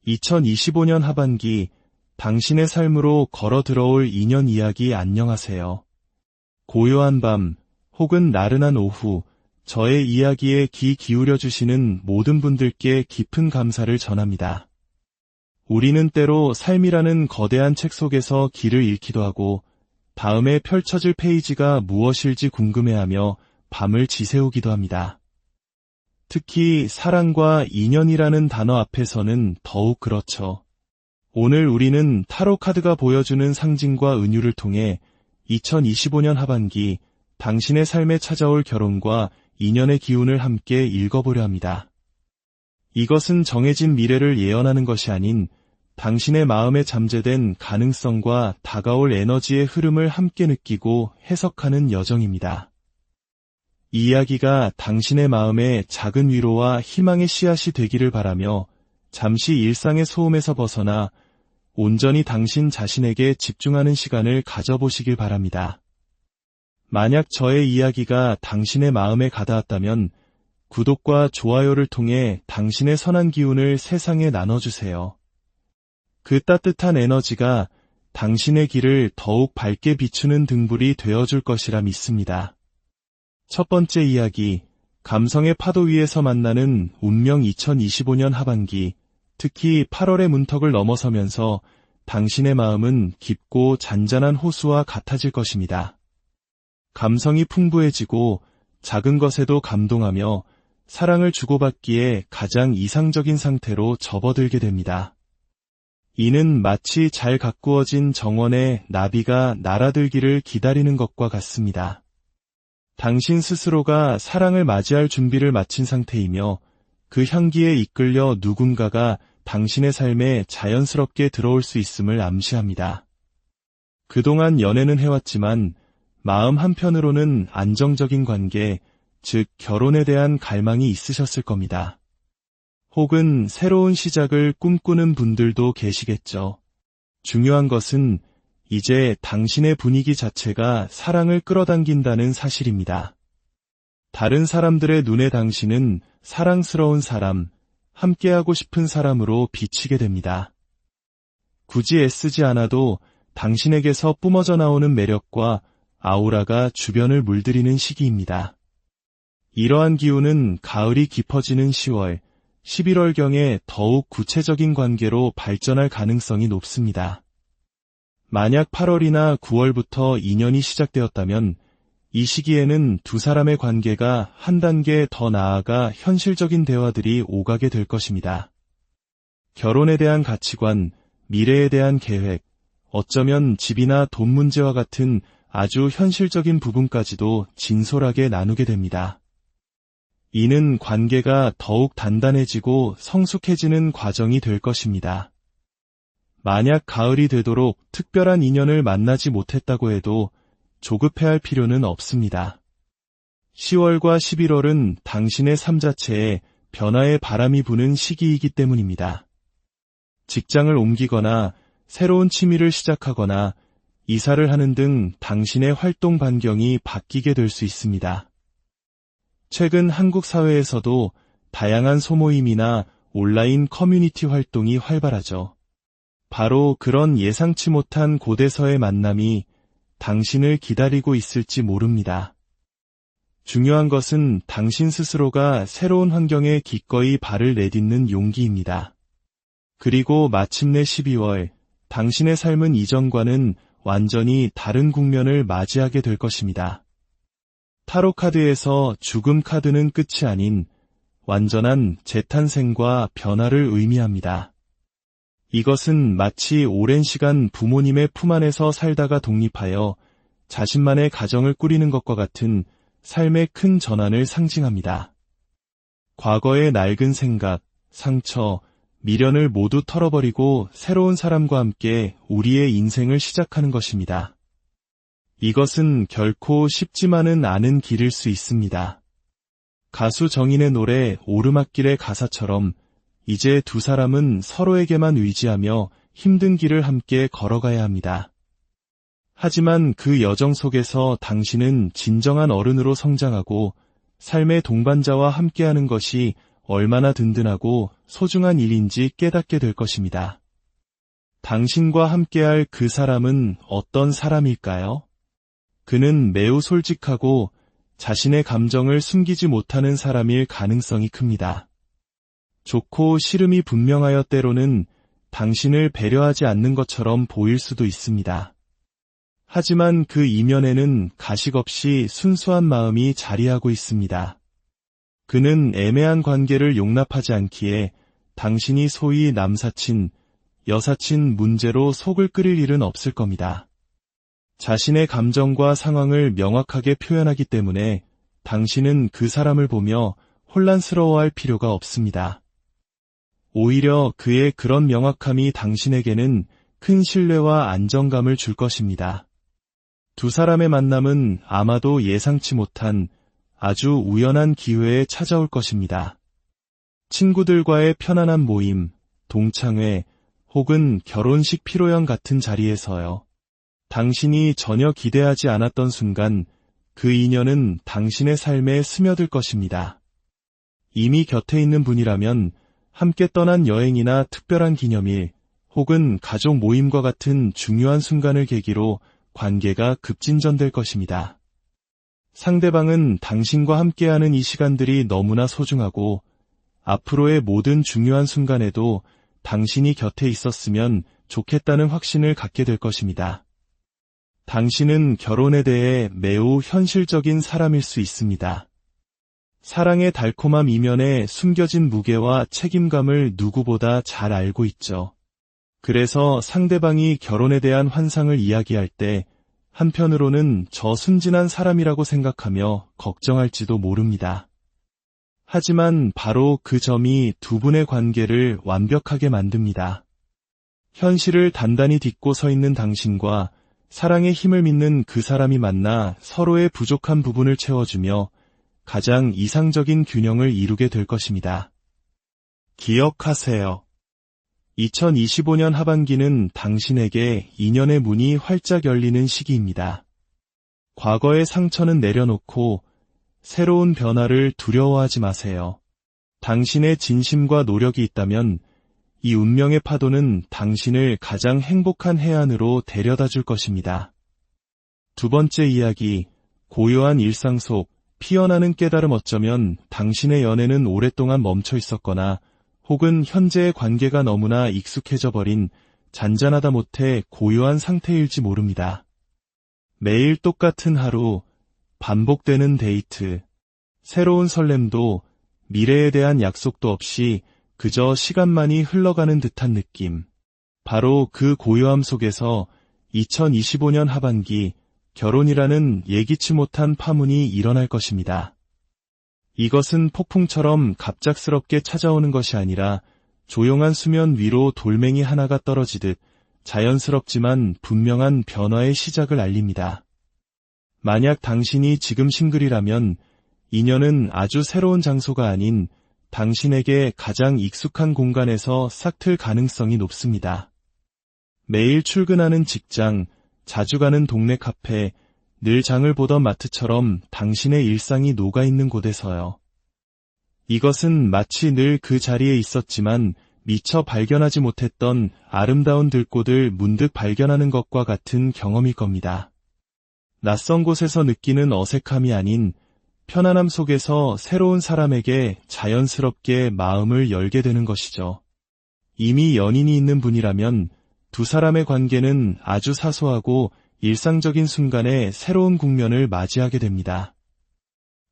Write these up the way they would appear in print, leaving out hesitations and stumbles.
2025년 하반기 당신의 삶으로 걸어 들어올 인연 이야기 안녕하세요. 고요한 밤 혹은 나른한 오후 저의 이야기에 귀 기울여 주시는 모든 분들께 깊은 감사를 전합니다. 우리는 때로 삶이라는 거대한 책 속에서 길을 잃기도 하고 다음에 펼쳐질 페이지가 무엇일지 궁금해하며 밤을 지새우기도 합니다. 특히 사랑과 인연이라는 단어 앞에서는 더욱 그렇죠. 오늘 우리는 타로 카드가 보여주는 상징과 은유를 통해 2025년 하반기 당신의 삶에 찾아올 결혼과 인연의 기운을 함께 읽어보려 합니다. 이것은 정해진 미래를 예언하는 것이 아닌 당신의 마음에 잠재된 가능성과 다가올 에너지의 흐름을 함께 느끼고 해석하는 여정입니다. 이 이야기가 당신의 마음에 작은 위로와 희망의 씨앗이 되기를 바라며 잠시 일상의 소음에서 벗어나 온전히 당신 자신에게 집중하는 시간을 가져보시길 바랍니다. 만약 저의 이야기가 당신의 마음에 가닿았다면 구독과 좋아요를 통해 당신의 선한 기운을 세상에 나눠주세요. 그 따뜻한 에너지가 당신의 길을 더욱 밝게 비추는 등불이 되어줄 것이라 믿습니다. 첫 번째 이야기, 감성의 파도 위에서 만나는 운명 2025년 하반기, 특히 8월의 문턱을 넘어서면서 당신의 마음은 깊고 잔잔한 호수와 같아질 것입니다. 감성이 풍부해지고 작은 것에도 감동하며 사랑을 주고받기에 가장 이상적인 상태로 접어들게 됩니다. 이는 마치 잘 가꾸어진 정원에 나비가 날아들기를 기다리는 것과 같습니다. 당신 스스로가 사랑을 맞이할 준비를 마친 상태이며 그 향기에 이끌려 누군가가 당신의 삶에 자연스럽게 들어올 수 있음을 암시합니다. 그동안 연애는 해왔지만 마음 한편으로는 안정적인 관계, 즉 결혼에 대한 갈망이 있으셨을 겁니다. 혹은 새로운 시작을 꿈꾸는 분들도 계시겠죠. 중요한 것은 이제 당신의 분위기 자체가 사랑을 끌어당긴다는 사실입니다. 다른 사람들의 눈에 당신은 사랑스러운 사람, 함께하고 싶은 사람으로 비치게 됩니다. 굳이 애쓰지 않아도 당신에게서 뿜어져 나오는 매력과 아우라가 주변을 물들이는 시기입니다. 이러한 기운은 가을이 깊어지는 10월, 11월경에 더욱 구체적인 관계로 발전할 가능성이 높습니다. 만약 8월이나 9월부터 인연이 시작되었다면 이 시기에는 두 사람의 관계가 한 단계 더 나아가 현실적인 대화들이 오가게 될 것입니다. 결혼에 대한 가치관, 미래에 대한 계획, 어쩌면 집이나 돈 문제와 같은 아주 현실적인 부분까지도 진솔하게 나누게 됩니다. 이는 관계가 더욱 단단해지고 성숙해지는 과정이 될 것입니다. 만약 가을이 되도록 특별한 인연을 만나지 못했다고 해도 조급해할 필요는 없습니다. 10월과 11월은 당신의 삶 자체에 변화의 바람이 부는 시기이기 때문입니다. 직장을 옮기거나 새로운 취미를 시작하거나 이사를 하는 등 당신의 활동 반경이 바뀌게 될 수 있습니다. 최근 한국 사회에서도 다양한 소모임이나 온라인 커뮤니티 활동이 활발하죠. 바로 그런 예상치 못한 곳에서의 만남이 당신을 기다리고 있을지 모릅니다. 중요한 것은 당신 스스로가 새로운 환경에 기꺼이 발을 내딛는 용기입니다. 그리고 마침내 12월, 당신의 삶은 이전과는 완전히 다른 국면을 맞이하게 될 것입니다. 타로 카드에서 죽음 카드는 끝이 아닌 완전한 재탄생과 변화를 의미합니다. 이것은 마치 오랜 시간 부모님의 품 안에서 살다가 독립하여 자신만의 가정을 꾸리는 것과 같은 삶의 큰 전환을 상징합니다. 과거의 낡은 생각, 상처, 미련을 모두 털어버리고 새로운 사람과 함께 우리의 인생을 시작하는 것입니다. 이것은 결코 쉽지만은 않은 길일 수 있습니다. 가수 정인의 노래 오르막길의 가사처럼 이제 두 사람은 서로에게만 의지하며 힘든 길을 함께 걸어가야 합니다. 하지만 그 여정 속에서 당신은 진정한 어른으로 성장하고 삶의 동반자와 함께하는 것이 얼마나 든든하고 소중한 일인지 깨닫게 될 것입니다. 당신과 함께할 그 사람은 어떤 사람일까요? 그는 매우 솔직하고 자신의 감정을 숨기지 못하는 사람일 가능성이 큽니다. 좋고 싫음이 분명하여 때로는 당신을 배려하지 않는 것처럼 보일 수도 있습니다. 하지만 그 이면에는 가식 없이 순수한 마음이 자리하고 있습니다. 그는 애매한 관계를 용납하지 않기에 당신이 소위 남사친, 여사친 문제로 속을 끓일 일은 없을 겁니다. 자신의 감정과 상황을 명확하게 표현하기 때문에 당신은 그 사람을 보며 혼란스러워할 필요가 없습니다. 오히려 그의 그런 명확함이 당신에게는 큰 신뢰와 안정감을 줄 것입니다. 두 사람의 만남은 아마도 예상치 못한 아주 우연한 기회에 찾아올 것입니다. 친구들과의 편안한 모임, 동창회, 혹은 결혼식 피로연 같은 자리에서요. 당신이 전혀 기대하지 않았던 순간 그 인연은 당신의 삶에 스며들 것입니다. 이미 곁에 있는 분이라면 함께 떠난 여행이나 특별한 기념일 혹은 가족 모임과 같은 중요한 순간을 계기로 관계가 급진전될 것입니다. 상대방은 당신과 함께하는 이 시간들이 너무나 소중하고 앞으로의 모든 중요한 순간에도 당신이 곁에 있었으면 좋겠다는 확신을 갖게 될 것입니다. 당신은 결혼에 대해 매우 현실적인 사람일 수 있습니다. 사랑의 달콤함 이면에 숨겨진 무게와 책임감을 누구보다 잘 알고 있죠. 그래서 상대방이 결혼에 대한 환상을 이야기할 때 한편으로는 저 순진한 사람이라고 생각하며 걱정할지도 모릅니다. 하지만 바로 그 점이 두 분의 관계를 완벽하게 만듭니다. 현실을 단단히 딛고 서 있는 당신과 사랑의 힘을 믿는 그 사람이 만나 서로의 부족한 부분을 채워주며 가장 이상적인 균형을 이루게 될 것입니다. 기억하세요. 2025년 하반기는 당신에게 인연의 문이 활짝 열리는 시기입니다. 과거의 상처는 내려놓고 새로운 변화를 두려워하지 마세요. 당신의 진심과 노력이 있다면 이 운명의 파도는 당신을 가장 행복한 해안으로 데려다 줄 것입니다. 두 번째 이야기, 고요한 일상 속 피어나는 깨달음. 어쩌면 당신의 연애는 오랫동안 멈춰 있었거나 혹은 현재의 관계가 너무나 익숙해져 버린 잔잔하다 못해 고요한 상태일지 모릅니다. 매일 똑같은 하루, 반복되는 데이트, 새로운 설렘도 미래에 대한 약속도 없이 그저 시간만이 흘러가는 듯한 느낌. 바로 그 고요함 속에서 2025년 하반기 결혼이라는 예기치 못한 파문이 일어날 것입니다. 이것은 폭풍처럼 갑작스럽게 찾아오는 것이 아니라 조용한 수면 위로 돌멩이 하나가 떨어지듯 자연스럽지만 분명한 변화의 시작을 알립니다. 만약 당신이 지금 싱글이라면 인연은 아주 새로운 장소가 아닌 당신에게 가장 익숙한 공간에서 싹틀 가능성이 높습니다. 매일 출근하는 직장, 자주 가는 동네 카페, 늘 장을 보던 마트처럼 당신의 일상이 녹아있는 곳에서요. 이것은 마치 늘 그 자리에 있었지만 미처 발견하지 못했던 아름다운 들꽃을 문득 발견하는 것과 같은 경험일 겁니다. 낯선 곳에서 느끼는 어색함이 아닌 편안함 속에서 새로운 사람에게 자연스럽게 마음을 열게 되는 것이죠. 이미 연인이 있는 분이라면 두 사람의 관계는 아주 사소하고 일상적인 순간에 새로운 국면을 맞이하게 됩니다.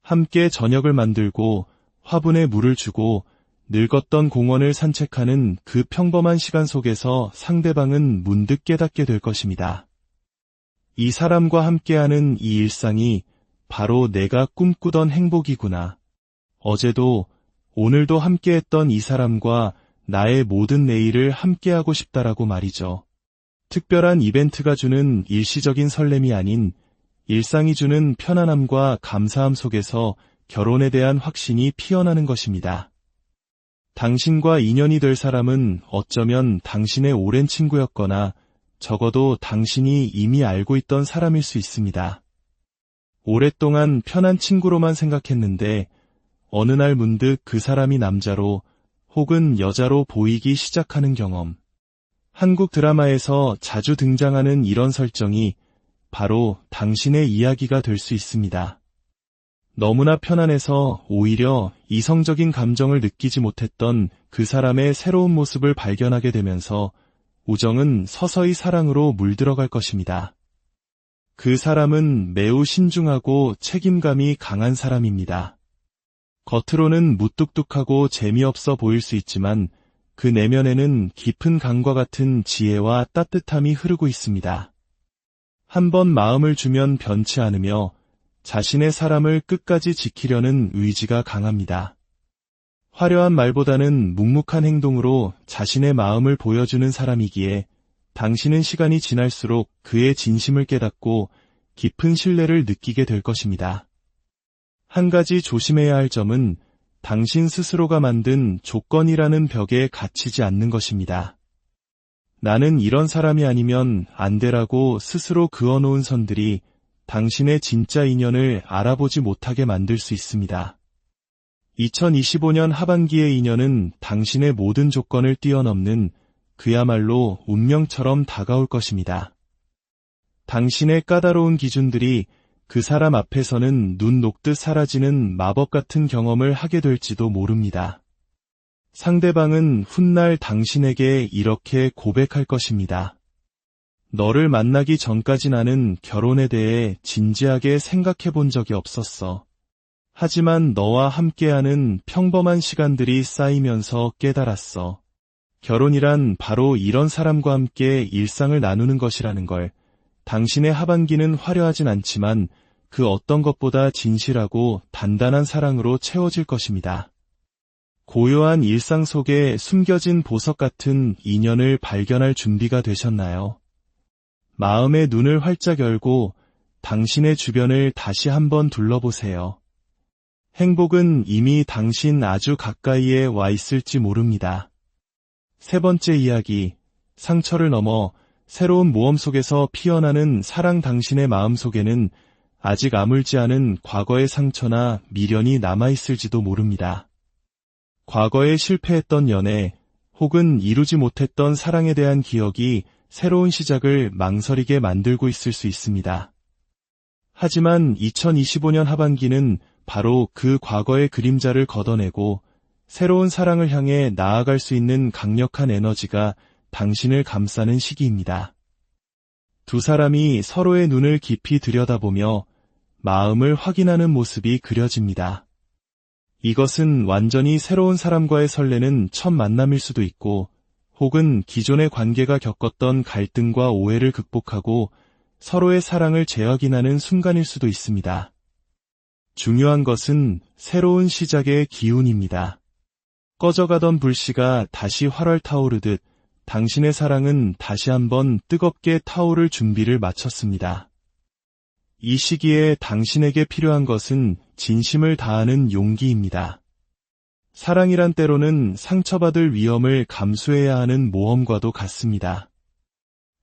함께 저녁을 만들고 화분에 물을 주고 늙었던 공원을 산책하는 그 평범한 시간 속에서 상대방은 문득 깨닫게 될 것입니다. 이 사람과 함께하는 이 일상이 바로 내가 꿈꾸던 행복이구나. 어제도 오늘도 함께했던 이 사람과 나의 모든 내일을 함께하고 싶다라고 말이죠. 특별한 이벤트가 주는 일시적인 설렘이 아닌 일상이 주는 편안함과 감사함 속에서 결혼에 대한 확신이 피어나는 것입니다. 당신과 인연이 될 사람은 어쩌면 당신의 오랜 친구였거나 적어도 당신이 이미 알고 있던 사람일 수 있습니다. 오랫동안 편한 친구로만 생각했는데 어느 날 문득 그 사람이 남자로 혹은 여자로 보이기 시작하는 경험. 한국 드라마에서 자주 등장하는 이런 설정이 바로 당신의 이야기가 될 수 있습니다. 너무나 편안해서 오히려 이성적인 감정을 느끼지 못했던 그 사람의 새로운 모습을 발견하게 되면서 우정은 서서히 사랑으로 물들어갈 것입니다. 그 사람은 매우 신중하고 책임감이 강한 사람입니다. 겉으로는 무뚝뚝하고 재미없어 보일 수 있지만 그 내면에는 깊은 강과 같은 지혜와 따뜻함이 흐르고 있습니다. 한번 마음을 주면 변치 않으며 자신의 사람을 끝까지 지키려는 의지가 강합니다. 화려한 말보다는 묵묵한 행동으로 자신의 마음을 보여주는 사람이기에 당신은 시간이 지날수록 그의 진심을 깨닫고 깊은 신뢰를 느끼게 될 것입니다. 한 가지 조심해야 할 점은 당신 스스로가 만든 조건이라는 벽에 갇히지 않는 것입니다. 나는 이런 사람이 아니면 안 되라고 스스로 그어놓은 선들이 당신의 진짜 인연을 알아보지 못하게 만들 수 있습니다. 2025년 하반기의 인연은 당신의 모든 조건을 뛰어넘는 그야말로 운명처럼 다가올 것입니다. 당신의 까다로운 기준들이 그 사람 앞에서는 눈 녹듯 사라지는 마법 같은 경험을 하게 될지도 모릅니다. 상대방은 훗날 당신에게 이렇게 고백할 것입니다. 너를 만나기 전까지 나는 결혼에 대해 진지하게 생각해 본 적이 없었어. 하지만 너와 함께하는 평범한 시간들이 쌓이면서 깨달았어. 결혼이란 바로 이런 사람과 함께 일상을 나누는 것이라는 걸. 당신의 하반기는 화려하진 않지만 그 어떤 것보다 진실하고 단단한 사랑으로 채워질 것입니다. 고요한 일상 속에 숨겨진 보석 같은 인연을 발견할 준비가 되셨나요? 마음의 눈을 활짝 열고 당신의 주변을 다시 한번 둘러보세요. 행복은 이미 당신 아주 가까이에 와 있을지 모릅니다. 세 번째 이야기, 상처를 넘어 새로운 모험 속에서 피어나는 사랑. 당신의 마음속에는 아직 아물지 않은 과거의 상처나 미련이 남아있을지도 모릅니다. 과거에 실패했던 연애 혹은 이루지 못했던 사랑에 대한 기억이 새로운 시작을 망설이게 만들고 있을 수 있습니다. 하지만 2025년 하반기는 바로 그 과거의 그림자를 걷어내고 새로운 사랑을 향해 나아갈 수 있는 강력한 에너지가 당신을 감싸는 시기입니다. 두 사람이 서로의 눈을 깊이 들여다보며 마음을 확인하는 모습이 그려집니다. 이것은 완전히 새로운 사람과의 설레는 첫 만남일 수도 있고 혹은 기존의 관계가 겪었던 갈등과 오해를 극복하고 서로의 사랑을 재확인하는 순간일 수도 있습니다. 중요한 것은 새로운 시작의 기운입니다. 꺼져가던 불씨가 다시 활활 타오르듯 당신의 사랑은 다시 한번 뜨겁게 타오를 준비를 마쳤습니다. 이 시기에 당신에게 필요한 것은 진심을 다하는 용기입니다. 사랑이란 때로는 상처받을 위험을 감수해야 하는 모험과도 같습니다.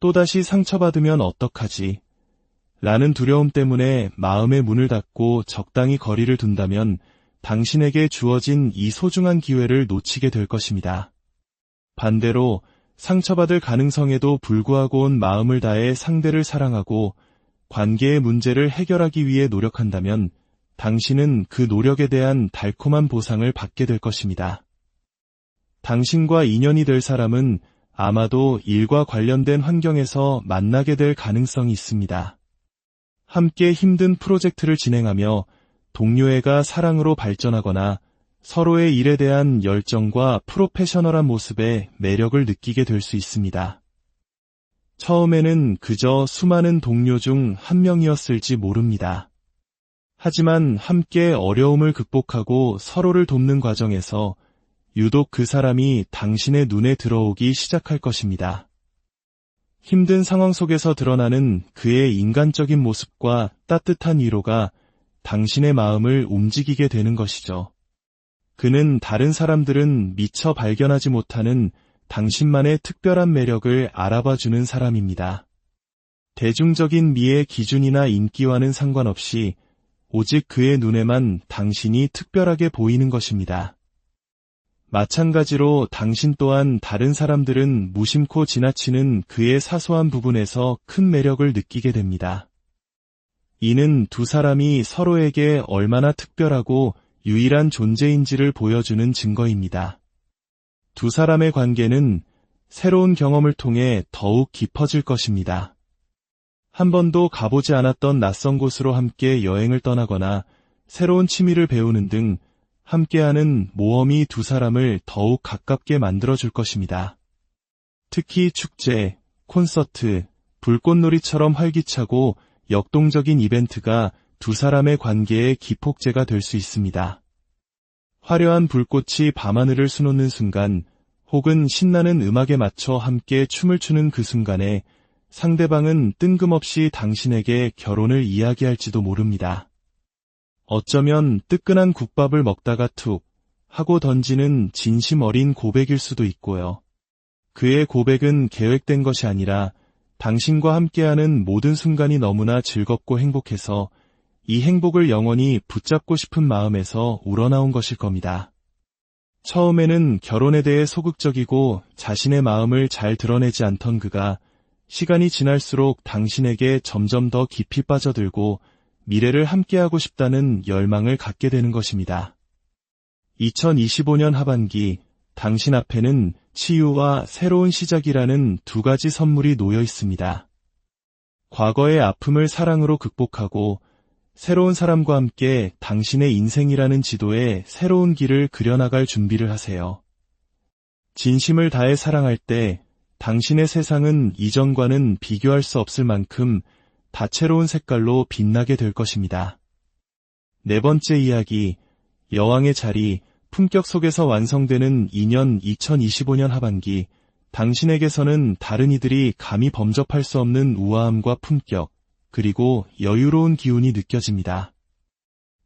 또다시 상처받으면 어떡하지? 라는 두려움 때문에 마음의 문을 닫고 적당히 거리를 둔다면 당신에게 주어진 이 소중한 기회를 놓치게 될 것입니다. 반대로 상처받을 가능성에도 불구하고 온 마음을 다해 상대를 사랑하고 관계의 문제를 해결하기 위해 노력한다면 당신은 그 노력에 대한 달콤한 보상을 받게 될 것입니다. 당신과 인연이 될 사람은 아마도 일과 관련된 환경에서 만나게 될 가능성이 있습니다. 함께 힘든 프로젝트를 진행하며 동료애가 사랑으로 발전하거나 서로의 일에 대한 열정과 프로페셔널한 모습에 매력을 느끼게 될 수 있습니다. 처음에는 그저 수많은 동료 중 한 명이었을지 모릅니다. 하지만 함께 어려움을 극복하고 서로를 돕는 과정에서 유독 그 사람이 당신의 눈에 들어오기 시작할 것입니다. 힘든 상황 속에서 드러나는 그의 인간적인 모습과 따뜻한 위로가 당신의 마음을 움직이게 되는 것이죠. 그는 다른 사람들은 미처 발견하지 못하는 당신만의 특별한 매력을 알아봐주는 사람입니다. 대중적인 미의 기준이나 인기와는 상관없이 오직 그의 눈에만 당신이 특별하게 보이는 것입니다. 마찬가지로 당신 또한 다른 사람들은 무심코 지나치는 그의 사소한 부분에서 큰 매력을 느끼게 됩니다. 이는 두 사람이 서로에게 얼마나 특별하고 유일한 존재인지를 보여주는 증거입니다. 두 사람의 관계는 새로운 경험을 통해 더욱 깊어질 것입니다. 한 번도 가보지 않았던 낯선 곳으로 함께 여행을 떠나거나 새로운 취미를 배우는 등 함께하는 모험이 두 사람을 더욱 가깝게 만들어줄 것입니다. 특히 축제, 콘서트, 불꽃놀이처럼 활기차고 역동적인 이벤트가 두 사람의 관계의 기폭제가 될 수 있습니다. 화려한 불꽃이 밤하늘을 수놓는 순간, 혹은 신나는 음악에 맞춰 함께 춤을 추는 그 순간에 상대방은 뜬금없이 당신에게 결혼을 이야기할지도 모릅니다. 어쩌면 뜨끈한 국밥을 먹다가 툭 하고 던지는 진심 어린 고백일 수도 있고요. 그의 고백은 계획된 것이 아니라 당신과 함께하는 모든 순간이 너무나 즐겁고 행복해서 이 행복을 영원히 붙잡고 싶은 마음에서 우러나온 것일 겁니다. 처음에는 결혼에 대해 소극적이고 자신의 마음을 잘 드러내지 않던 그가 시간이 지날수록 당신에게 점점 더 깊이 빠져들고 미래를 함께하고 싶다는 열망을 갖게 되는 것입니다. 2025년 하반기, 당신 앞에는 치유와 새로운 시작이라는 두 가지 선물이 놓여 있습니다. 과거의 아픔을 사랑으로 극복하고 새로운 사람과 함께 당신의 인생이라는 지도에 새로운 길을 그려나갈 준비를 하세요. 진심을 다해 사랑할 때 당신의 세상은 이전과는 비교할 수 없을 만큼 다채로운 색깔로 빛나게 될 것입니다. 네 번째 이야기, 여왕의 자리, 품격 속에서 완성되는 2025년 하반기, 당신에게서는 다른 이들이 감히 범접할 수 없는 우아함과 품격, 그리고 여유로운 기운이 느껴집니다.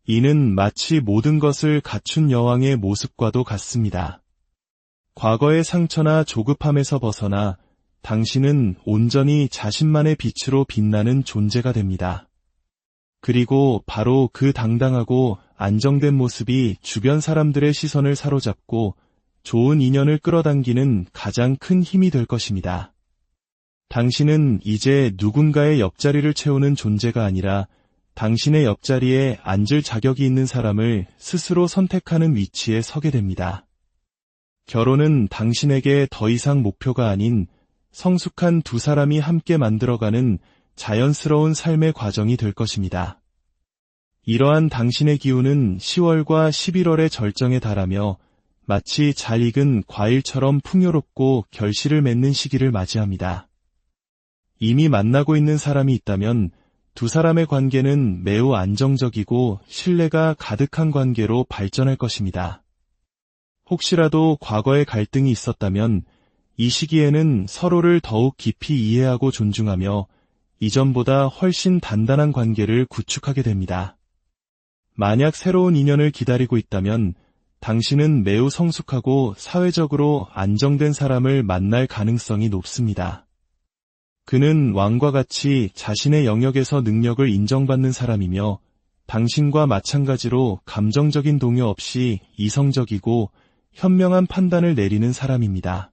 이는 마치 모든 것을 갖춘 여왕의 모습과도 같습니다. 과거의 상처나 조급함에서 벗어나 당신은 온전히 자신만의 빛으로 빛나는 존재가 됩니다. 그리고 바로 그 당당하고 안정된 모습이 주변 사람들의 시선을 사로잡고 좋은 인연을 끌어당기는 가장 큰 힘이 될 것입니다. 당신은 이제 누군가의 옆자리를 채우는 존재가 아니라 당신의 옆자리에 앉을 자격이 있는 사람을 스스로 선택하는 위치에 서게 됩니다. 결혼은 당신에게 더 이상 목표가 아닌 성숙한 두 사람이 함께 만들어가는 자연스러운 삶의 과정이 될 것입니다. 이러한 당신의 기운은 10월과 11월의 절정에 달하며 마치 잘 익은 과일처럼 풍요롭고 결실을 맺는 시기를 맞이합니다. 이미 만나고 있는 사람이 있다면 두 사람의 관계는 매우 안정적이고 신뢰가 가득한 관계로 발전할 것입니다. 혹시라도 과거에 갈등이 있었다면 이 시기에는 서로를 더욱 깊이 이해하고 존중하며 이전보다 훨씬 단단한 관계를 구축하게 됩니다. 만약 새로운 인연을 기다리고 있다면 당신은 매우 성숙하고 사회적으로 안정된 사람을 만날 가능성이 높습니다. 그는 왕과 같이 자신의 영역에서 능력을 인정받는 사람이며 당신과 마찬가지로 감정적인 동요 없이 이성적이고 현명한 판단을 내리는 사람입니다.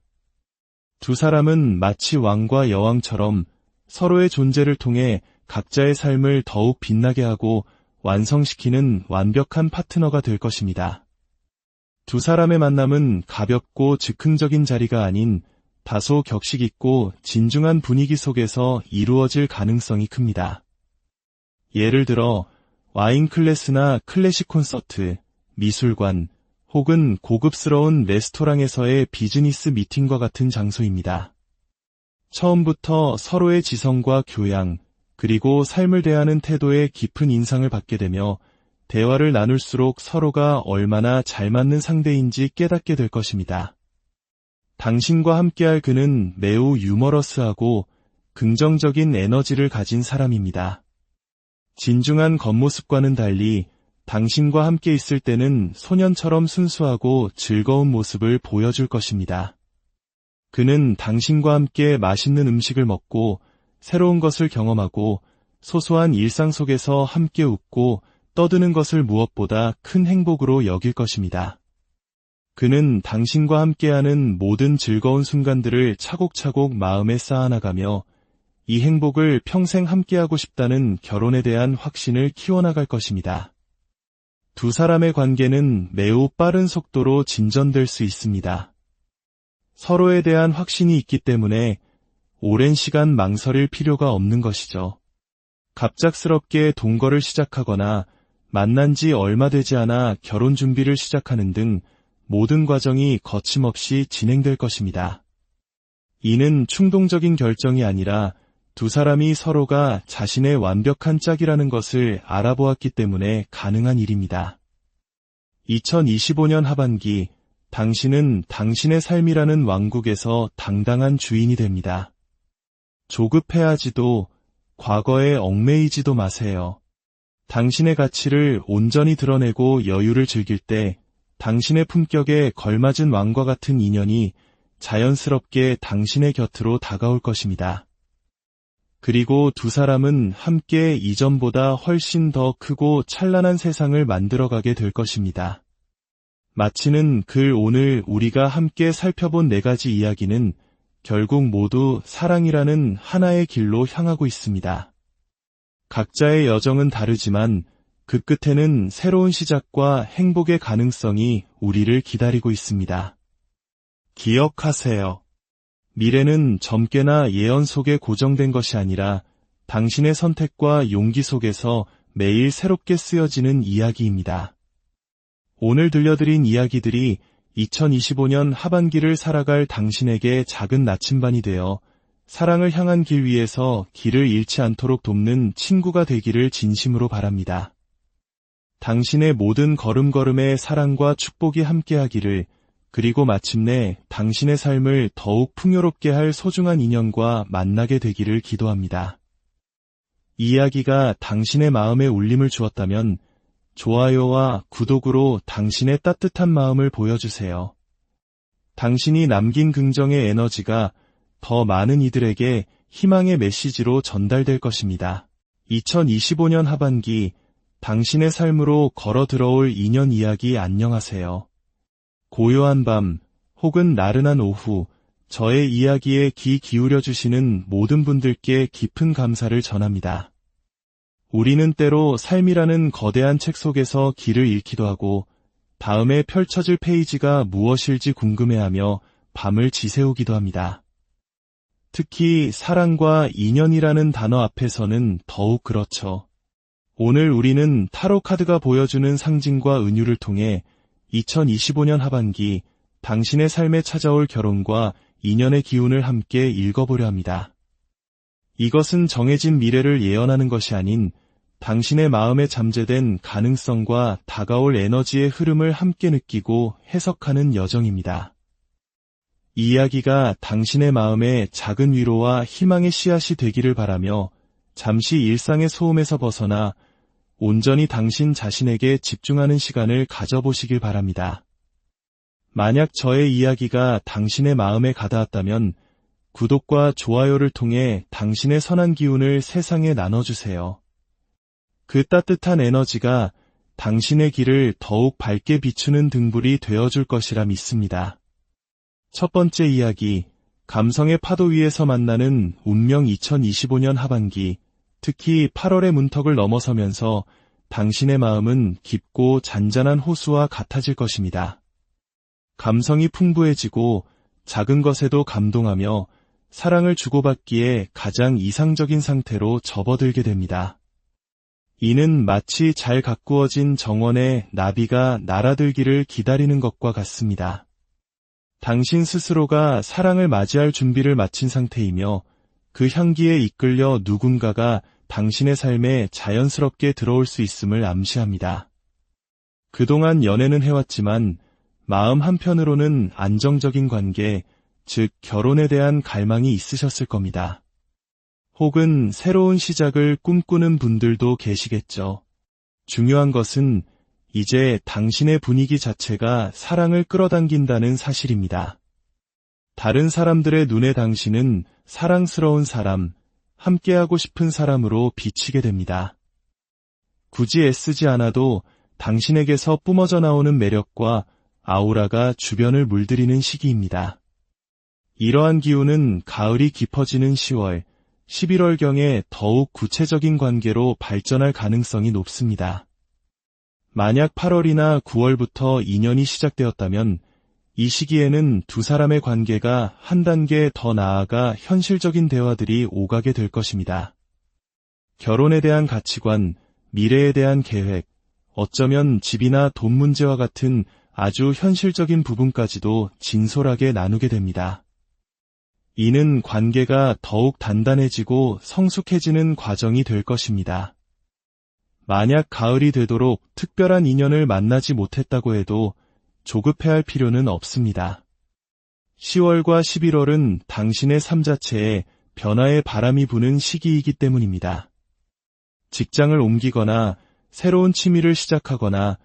두 사람은 마치 왕과 여왕처럼 서로의 존재를 통해 각자의 삶을 더욱 빛나게 하고 완성시키는 완벽한 파트너가 될 것입니다. 두 사람의 만남은 가볍고 즉흥적인 자리가 아닌 다소 격식 있고 진중한 분위기 속에서 이루어질 가능성이 큽니다. 예를 들어 와인 클래스나 클래식 콘서트, 미술관, 혹은 고급스러운 레스토랑에서의 비즈니스 미팅과 같은 장소입니다. 처음부터 서로의 지성과 교양, 그리고 삶을 대하는 태도에 깊은 인상을 받게 되며 대화를 나눌수록 서로가 얼마나 잘 맞는 상대인지 깨닫게 될 것입니다. 당신과 함께할 그는 매우 유머러스하고 긍정적인 에너지를 가진 사람입니다. 진중한 겉모습과는 달리 당신과 함께 있을 때는 소년처럼 순수하고 즐거운 모습을 보여줄 것입니다. 그는 당신과 함께 맛있는 음식을 먹고 새로운 것을 경험하고 소소한 일상 속에서 함께 웃고 떠드는 것을 무엇보다 큰 행복으로 여길 것입니다. 그는 당신과 함께하는 모든 즐거운 순간들을 차곡차곡 마음에 쌓아나가며 이 행복을 평생 함께하고 싶다는 결혼에 대한 확신을 키워나갈 것입니다. 두 사람의 관계는 매우 빠른 속도로 진전될 수 있습니다. 서로에 대한 확신이 있기 때문에 오랜 시간 망설일 필요가 없는 것이죠. 갑작스럽게 동거를 시작하거나 만난 지 얼마 되지 않아 결혼 준비를 시작하는 등 모든 과정이 거침없이 진행될 것입니다. 이는 충동적인 결정이 아니라 두 사람이 서로가 자신의 완벽한 짝이라는 것을 알아보았기 때문에 가능한 일입니다. 2025년 하반기, 당신은 당신의 삶이라는 왕국에서 당당한 주인이 됩니다. 조급해하지도 과거에 얽매이지도 마세요. 당신의 가치를 온전히 드러내고 여유를 즐길 때 당신의 품격에 걸맞은 왕과 같은 인연이 자연스럽게 당신의 곁으로 다가올 것입니다. 그리고 두 사람은 함께 이전보다 훨씬 더 크고 찬란한 세상을 만들어가게 될 것입니다. 마치는 글 오늘 우리가 함께 살펴본 4가지 이야기는 결국 모두 사랑이라는 하나의 길로 향하고 있습니다. 각자의 여정은 다르지만 그 끝에는 새로운 시작과 행복의 가능성이 우리를 기다리고 있습니다. 기억하세요. 미래는 점괘나 예언 속에 고정된 것이 아니라 당신의 선택과 용기 속에서 매일 새롭게 쓰여지는 이야기입니다. 오늘 들려드린 이야기들이 2025년 하반기를 살아갈 당신에게 작은 나침반이 되어 사랑을 향한 길 위에서 길을 잃지 않도록 돕는 친구가 되기를 진심으로 바랍니다. 당신의 모든 걸음걸음에 사랑과 축복이 함께하기를, 그리고 마침내 당신의 삶을 더욱 풍요롭게 할 소중한 인연과 만나게 되기를 기도합니다. 이 이야기가 당신의 마음에 울림을 주었다면 좋아요와 구독으로 당신의 따뜻한 마음을 보여주세요. 당신이 남긴 긍정의 에너지가 더 많은 이들에게 희망의 메시지로 전달될 것입니다. 2025년 하반기, 당신의 삶으로 걸어 들어올 인연 이야기 안녕하세요. 고요한 밤 혹은 나른한 오후, 저의 이야기에 귀 기울여 주시는 모든 분들께 깊은 감사를 전합니다. 우리는 때로 삶이라는 거대한 책 속에서 길을 잃기도 하고 다음에 펼쳐질 페이지가 무엇일지 궁금해하며 밤을 지새우기도 합니다. 특히 사랑과 인연이라는 단어 앞에서는 더욱 그렇죠. 오늘 우리는 타로 카드가 보여주는 상징과 은유를 통해 2025년 하반기 당신의 삶에 찾아올 결혼과 인연의 기운을 함께 읽어보려 합니다. 이것은 정해진 미래를 예언하는 것이 아닌 당신의 마음에 잠재된 가능성과 다가올 에너지의 흐름을 함께 느끼고 해석하는 여정입니다. 이 이야기가 당신의 마음에 작은 위로와 희망의 씨앗이 되기를 바라며 잠시 일상의 소음에서 벗어나 온전히 당신 자신에게 집중하는 시간을 가져보시길 바랍니다. 만약 저의 이야기가 당신의 마음에 가닿았다면 구독과 좋아요를 통해 당신의 선한 기운을 세상에 나눠주세요. 그 따뜻한 에너지가 당신의 길을 더욱 밝게 비추는 등불이 되어줄 것이라 믿습니다. 첫 번째 이야기, 감성의 파도 위에서 만나는 운명. 2025년 하반기, 특히 8월의 문턱을 넘어서면서 당신의 마음은 깊고 잔잔한 호수와 같아질 것입니다. 감성이 풍부해지고 작은 것에도 감동하며 사랑을 주고받기에 가장 이상적인 상태로 접어들게 됩니다. 이는 마치 잘 가꾸어진 정원에 나비가 날아들기를 기다리는 것과 같습니다. 당신 스스로가 사랑을 맞이할 준비를 마친 상태이며 그 향기에 이끌려 누군가가 당신의 삶에 자연스럽게 들어올 수 있음을 암시합니다. 그동안 연애는 해왔지만 마음 한편으로는 안정적인 관계, 즉 결혼에 대한 갈망이 있으셨을 겁니다. 혹은 새로운 시작을 꿈꾸는 분들도 계시겠죠. 중요한 것은 이제 당신의 분위기 자체가 사랑을 끌어당긴다는 사실입니다. 다른 사람들의 눈에 당신은 사랑스러운 사람, 함께하고 싶은 사람으로 비치게 됩니다. 굳이 애쓰지 않아도 당신에게서 뿜어져 나오는 매력과 아우라가 주변을 물들이는 시기입니다. 이러한 기운은 가을이 깊어지는 10월, 11월경에 더욱 구체적인 관계로 발전할 가능성이 높습니다. 만약 8월이나 9월부터 인연이 시작되었다면 이 시기에는 두 사람의 관계가 한 단계 더 나아가 현실적인 대화들이 오가게 될 것입니다. 결혼에 대한 가치관, 미래에 대한 계획, 어쩌면 집이나 돈 문제와 같은 아주 현실적인 부분까지도 진솔하게 나누게 됩니다. 이는 관계가 더욱 단단해지고 성숙해지는 과정이 될 것입니다. 만약 가을이 되도록 특별한 인연을 만나지 못했다고 해도 조급해할 필요는 없습니다. 10월과 11월은 당신의 삶 자체에 변화의 바람이 부는 시기이기 때문입니다. 직장을 옮기거나 새로운 취미를 시작하거나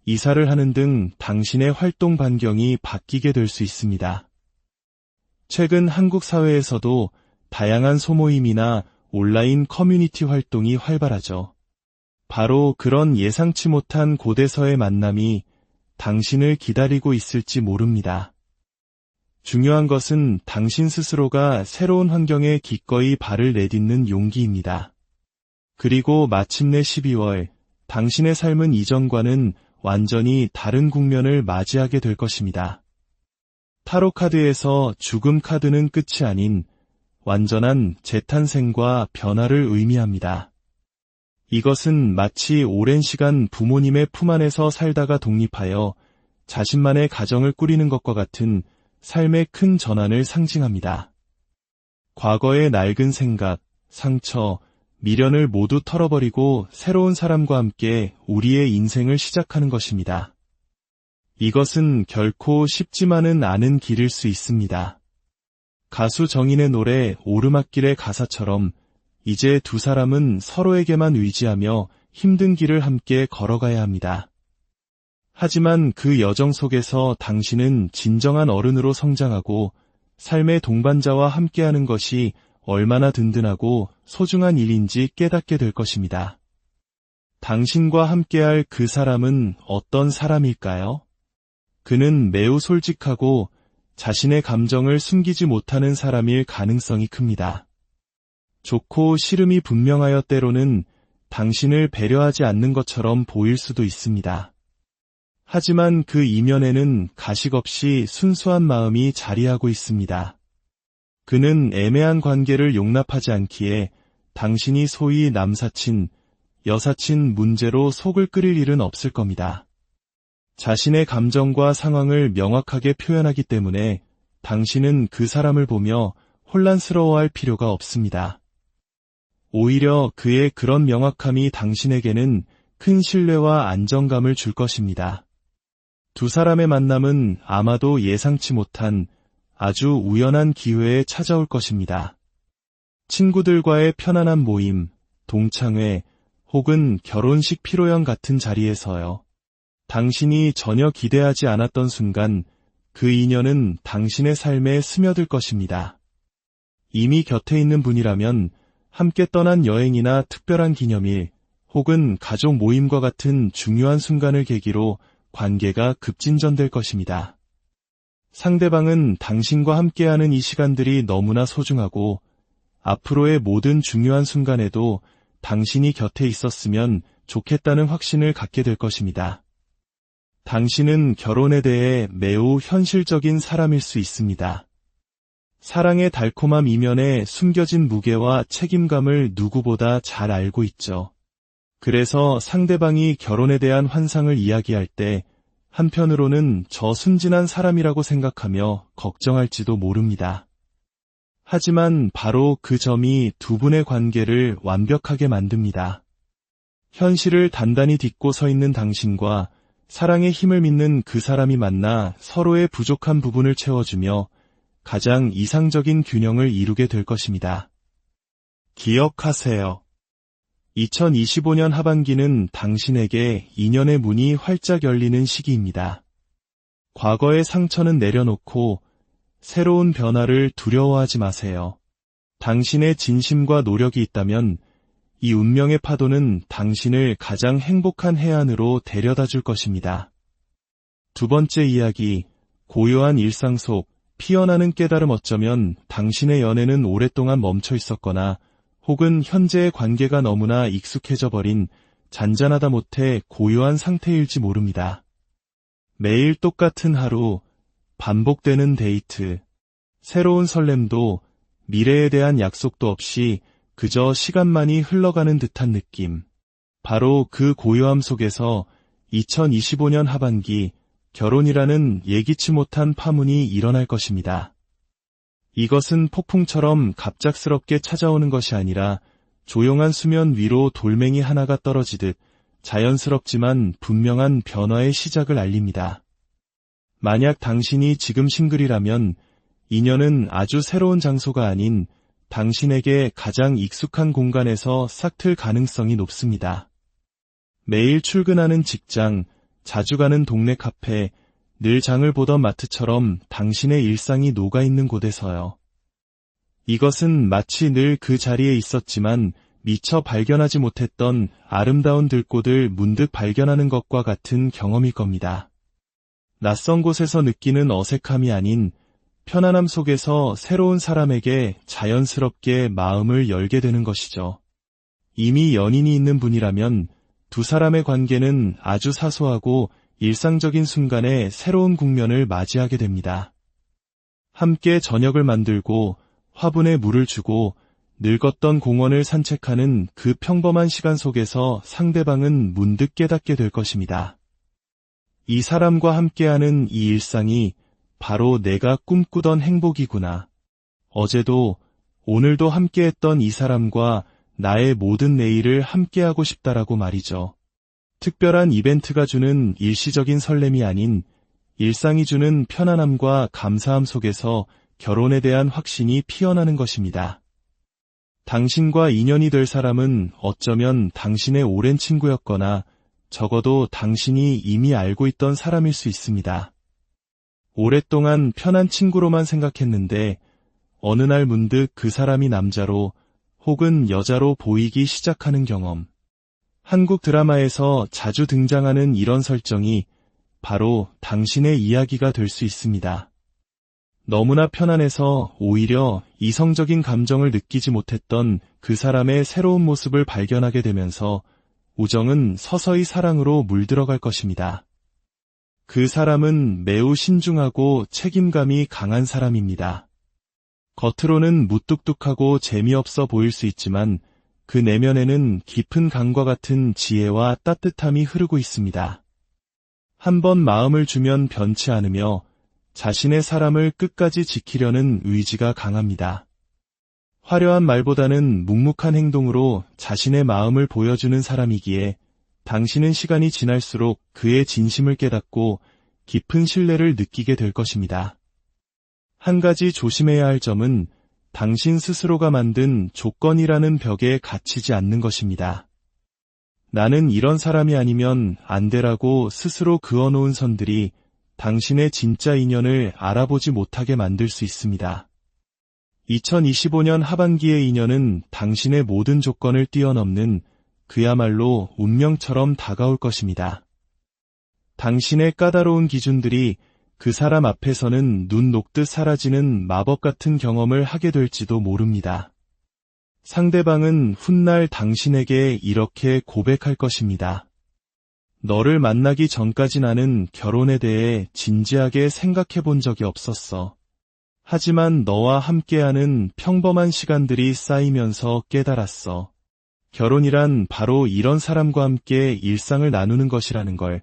이사를 하는 등 당신의 활동 반경이 바뀌게 될 수 있습니다. 최근 한국 사회에서도 다양한 소모임이나 온라인 커뮤니티 활동이 활발하죠. 바로 그런 예상치 못한 곳에서의 만남이 당신을 기다리고 있을지 모릅니다. 중요한 것은 당신 스스로가 새로운 환경에 기꺼이 발을 내딛는 용기입니다. 그리고 마침내 12월, 당신의 삶은 이전과는 완전히 다른 국면을 맞이하게 될 것입니다. 타로 카드에서 죽음 카드는 끝이 아닌 완전한 재탄생과 변화를 의미합니다. 이것은 마치 오랜 시간 부모님의 품 안에서 살다가 독립하여 자신만의 가정을 꾸리는 것과 같은 삶의 큰 전환을 상징합니다. 과거의 낡은 생각, 상처, 미련을 모두 털어버리고 새로운 사람과 함께 우리의 인생을 시작하는 것입니다. 이것은 결코 쉽지만은 않은 길일 수 있습니다. 가수 정인의 노래 오르막길의 가사처럼 이제 두 사람은 서로에게만 의지하며 힘든 길을 함께 걸어가야 합니다. 하지만 그 여정 속에서 당신은 진정한 어른으로 성장하고 삶의 동반자와 함께하는 것이 얼마나 든든하고 소중한 일인지 깨닫게 될 것입니다. 당신과 함께할 그 사람은 어떤 사람일까요? 그는 매우 솔직하고 자신의 감정을 숨기지 못하는 사람일 가능성이 큽니다. 좋고 싫음이 분명하여 때로는 당신을 배려하지 않는 것처럼 보일 수도 있습니다. 하지만 그 이면에는 가식 없이 순수한 마음이 자리하고 있습니다. 그는 애매한 관계를 용납하지 않기에 당신이 소위 남사친, 여사친 문제로 속을 끓일 일은 없을 겁니다. 자신의 감정과 상황을 명확하게 표현하기 때문에 당신은 그 사람을 보며 혼란스러워할 필요가 없습니다. 오히려 그의 그런 명확함이 당신에게는 큰 신뢰와 안정감을 줄 것입니다. 두 사람의 만남은 아마도 예상치 못한 아주 우연한 기회에 찾아올 것입니다. 친구들과의 편안한 모임, 동창회 혹은 결혼식 피로연 같은 자리에서요. 당신이 전혀 기대하지 않았던 순간 그 인연은 당신의 삶에 스며들 것입니다. 이미 곁에 있는 분이라면 함께 떠난 여행이나 특별한 기념일 혹은 가족 모임과 같은 중요한 순간을 계기로 관계가 급진전될 것입니다. 상대방은 당신과 함께하는 이 시간들이 너무나 소중하고 앞으로의 모든 중요한 순간에도 당신이 곁에 있었으면 좋겠다는 확신을 갖게 될 것입니다. 당신은 결혼에 대해 매우 현실적인 사람일 수 있습니다. 사랑의 달콤함 이면에 숨겨진 무게와 책임감을 누구보다 잘 알고 있죠. 그래서 상대방이 결혼에 대한 환상을 이야기할 때 한편으로는 저 순진한 사람이라고 생각하며 걱정할지도 모릅니다. 하지만 바로 그 점이 두 분의 관계를 완벽하게 만듭니다. 현실을 단단히 딛고 서 있는 당신과 사랑의 힘을 믿는 그 사람이 만나 서로의 부족한 부분을 채워주며 가장 이상적인 균형을 이루게 될 것입니다. 기억하세요. 2025년 하반기는 당신에게 인연의 문이 활짝 열리는 시기입니다. 과거의 상처는 내려놓고 새로운 변화를 두려워하지 마세요. 당신의 진심과 노력이 있다면 이 운명의 파도는 당신을 가장 행복한 해안으로 데려다 줄 것입니다. 두 번째 이야기, 고요한 일상 속 피어나는 깨달음. 어쩌면 당신의 연애는 오랫동안 멈춰 있었거나 혹은 현재의 관계가 너무나 익숙해져 버린 잔잔하다 못해 고요한 상태일지 모릅니다. 매일 똑같은 하루, 반복되는 데이트, 새로운 설렘도 미래에 대한 약속도 없이 그저 시간만이 흘러가는 듯한 느낌. 바로 그 고요함 속에서 2025년 하반기 결혼이라는 예기치 못한 파문이 일어날 것입니다. 이것은 폭풍처럼 갑작스럽게 찾아오는 것이 아니라 조용한 수면 위로 돌멩이 하나가 떨어지듯 자연스럽지만 분명한 변화의 시작을 알립니다. 만약 당신이 지금 싱글이라면 인연은 아주 새로운 장소가 아닌 당신에게 가장 익숙한 공간에서 싹틀 가능성이 높습니다. 매일 출근하는 직장, 자주 가는 동네 카페, 늘 장을 보던 마트처럼 당신의 일상이 녹아있는 곳에서요. 이것은 마치 늘 그 자리에 있었지만 미처 발견하지 못했던 아름다운 들꽃을 문득 발견하는 것과 같은 경험일 겁니다. 낯선 곳에서 느끼는 어색함이 아닌 편안함 속에서 새로운 사람에게 자연스럽게 마음을 열게 되는 것이죠. 이미 연인이 있는 분이라면 두 사람의 관계는 아주 사소하고 일상적인 순간에 새로운 국면을 맞이하게 됩니다. 함께 저녁을 만들고 화분에 물을 주고 늙었던 공원을 산책하는 그 평범한 시간 속에서 상대방은 문득 깨닫게 될 것입니다. 이 사람과 함께하는 이 일상이 바로 내가 꿈꾸던 행복이구나. 어제도 오늘도 함께했던 이 사람과 나의 모든 내일을 함께하고 싶다라고 말이죠. 특별한 이벤트가 주는 일시적인 설렘이 아닌 일상이 주는 편안함과 감사함 속에서 결혼에 대한 확신이 피어나는 것입니다. 당신과 인연이 될 사람은 어쩌면 당신의 오랜 친구였거나 적어도 당신이 이미 알고 있던 사람일 수 있습니다. 오랫동안 편한 친구로만 생각했는데 어느 날 문득 그 사람이 남자로 혹은 여자로 보이기 시작하는 경험. 한국 드라마에서 자주 등장하는 이런 설정이 바로 당신의 이야기가 될 수 있습니다. 너무나 편안해서 오히려 이성적인 감정을 느끼지 못했던 그 사람의 새로운 모습을 발견하게 되면서 우정은 서서히 사랑으로 물들어갈 것입니다. 그 사람은 매우 신중하고 책임감이 강한 사람입니다. 겉으로는 무뚝뚝하고 재미없어 보일 수 있지만 그 내면에는 깊은 강과 같은 지혜와 따뜻함이 흐르고 있습니다. 한번 마음을 주면 변치 않으며 자신의 사람을 끝까지 지키려는 의지가 강합니다. 화려한 말보다는 묵묵한 행동으로 자신의 마음을 보여주는 사람이기에 당신은 시간이 지날수록 그의 진심을 깨닫고 깊은 신뢰를 느끼게 될 것입니다. 한 가지 조심해야 할 점은 당신 스스로가 만든 조건이라는 벽에 갇히지 않는 것입니다. 나는 이런 사람이 아니면 안 되라고 스스로 그어놓은 선들이 당신의 진짜 인연을 알아보지 못하게 만들 수 있습니다. 2025년 하반기의 인연은 당신의 모든 조건을 뛰어넘는 그야말로 운명처럼 다가올 것입니다. 당신의 까다로운 기준들이 그 사람 앞에서는 눈 녹듯 사라지는 마법 같은 경험을 하게 될지도 모릅니다. 상대방은 훗날 당신에게 이렇게 고백할 것입니다. 너를 만나기 전까지 나는 결혼에 대해 진지하게 생각해 본 적이 없었어. 하지만 너와 함께하는 평범한 시간들이 쌓이면서 깨달았어. 결혼이란 바로 이런 사람과 함께 일상을 나누는 것이라는 걸.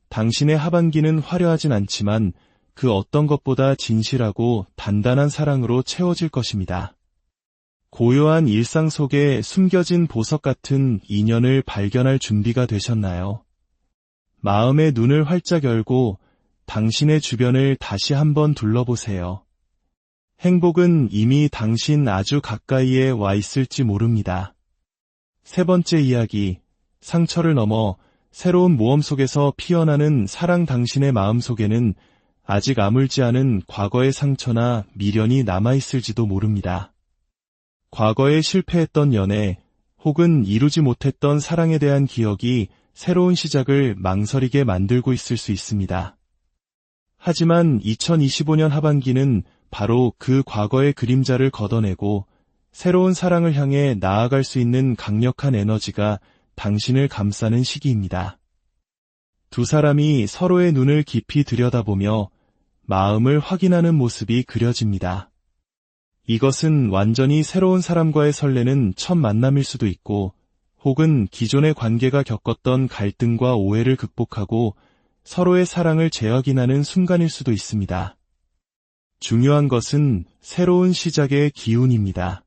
당신의 하반기는 화려하진 않지만 그 어떤 것보다 진실하고 단단한 사랑으로 채워질 것입니다. 고요한 일상 속에 숨겨진 보석 같은 인연을 발견할 준비가 되셨나요? 마음의 눈을 활짝 열고 당신의 주변을 다시 한번 둘러보세요. 행복은 이미 당신 아주 가까이에 와 있을지 모릅니다. 세 번째 이야기, 상처를 넘어 새로운 모험 속에서 피어나는 사랑. 당신의 마음 속에는 아직 아물지 않은 과거의 상처나 미련이 남아있을지도 모릅니다. 과거에 실패했던 연애, 혹은 이루지 못했던 사랑에 대한 기억이 새로운 시작을 망설이게 만들고 있을 수 있습니다. 하지만 2025년 하반기는 바로 그 과거의 그림자를 걷어내고 새로운 사랑을 향해 나아갈 수 있는 강력한 에너지가 당신을 감싸는 시기입니다. 두 사람이 서로의 눈을 깊이 들여다보며 마음을 확인하는 모습이 그려집니다. 이것은 완전히 새로운 사람과의 설레는 첫 만남일 수도 있고, 혹은 기존의 관계가 겪었던 갈등과 오해를 극복하고 서로의 사랑을 재확인하는 순간일 수도 있습니다. 중요한 것은 새로운 시작의 기운입니다.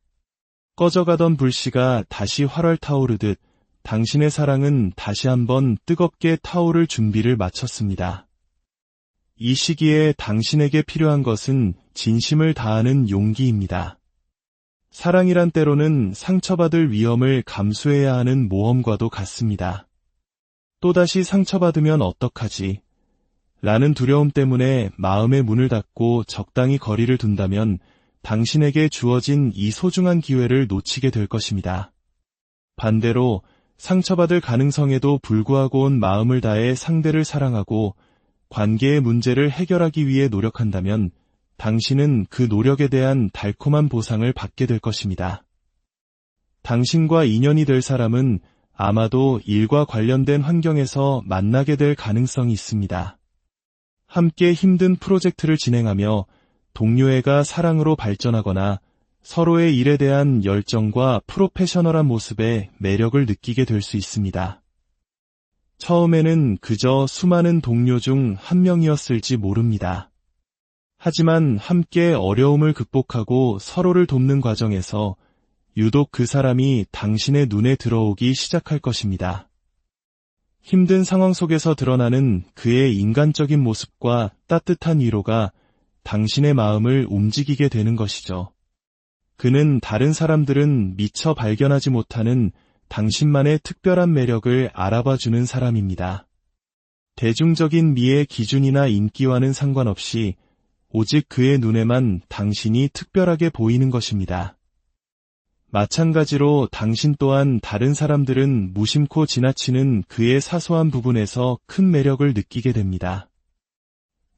꺼져가던 불씨가 다시 활활 타오르듯 당신의 사랑은 다시 한번 뜨겁게 타오를 준비를 마쳤습니다. 이 시기에 당신에게 필요한 것은 진심을 다하는 용기입니다. 사랑이란 때로는 상처받을 위험을 감수해야 하는 모험과도 같습니다. 또다시 상처받으면 어떡하지? 라는 두려움 때문에 마음의 문을 닫고 적당히 거리를 둔다면 당신에게 주어진 이 소중한 기회를 놓치게 될 것입니다. 반대로 상처받을 가능성에도 불구하고 온 마음을 다해 상대를 사랑하고 관계의 문제를 해결하기 위해 노력한다면 당신은 그 노력에 대한 달콤한 보상을 받게 될 것입니다. 당신과 인연이 될 사람은 아마도 일과 관련된 환경에서 만나게 될 가능성이 있습니다. 함께 힘든 프로젝트를 진행하며 동료애가 사랑으로 발전하거나 서로의 일에 대한 열정과 프로페셔널한 모습에 매력을 느끼게 될 수 있습니다. 처음에는 그저 수많은 동료 중 한 명이었을지 모릅니다. 하지만 함께 어려움을 극복하고 서로를 돕는 과정에서 유독 그 사람이 당신의 눈에 들어오기 시작할 것입니다. 힘든 상황 속에서 드러나는 그의 인간적인 모습과 따뜻한 위로가 당신의 마음을 움직이게 되는 것이죠. 그는 다른 사람들은 미처 발견하지 못하는 당신만의 특별한 매력을 알아봐주는 사람입니다. 대중적인 미의 기준이나 인기와는 상관없이 오직 그의 눈에만 당신이 특별하게 보이는 것입니다. 마찬가지로 당신 또한 다른 사람들은 무심코 지나치는 그의 사소한 부분에서 큰 매력을 느끼게 됩니다.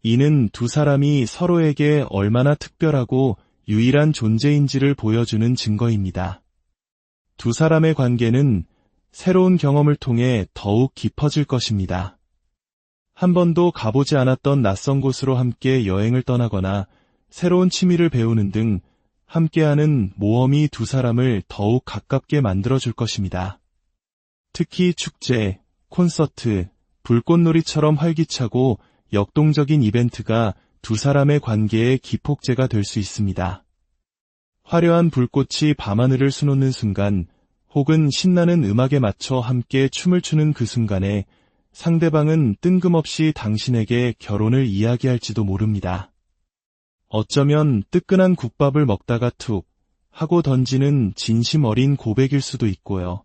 이는 두 사람이 서로에게 얼마나 특별하고 유일한 존재인지를 보여주는 증거입니다. 두 사람의 관계는 새로운 경험을 통해 더욱 깊어질 것입니다. 한 번도 가보지 않았던 낯선 곳으로 함께 여행을 떠나거나 새로운 취미를 배우는 등 함께하는 모험이 두 사람을 더욱 가깝게 만들어줄 것입니다. 특히 축제, 콘서트, 불꽃놀이처럼 활기차고 역동적인 이벤트가 두 사람의 관계의 기폭제가 될 수 있습니다. 화려한 불꽃이 밤하늘을 수놓는 순간, 혹은 신나는 음악에 맞춰 함께 춤을 추는 그 순간에 상대방은 뜬금없이 당신에게 결혼을 이야기할지도 모릅니다. 어쩌면 뜨끈한 국밥을 먹다가 툭 하고 던지는 진심 어린 고백일 수도 있고요.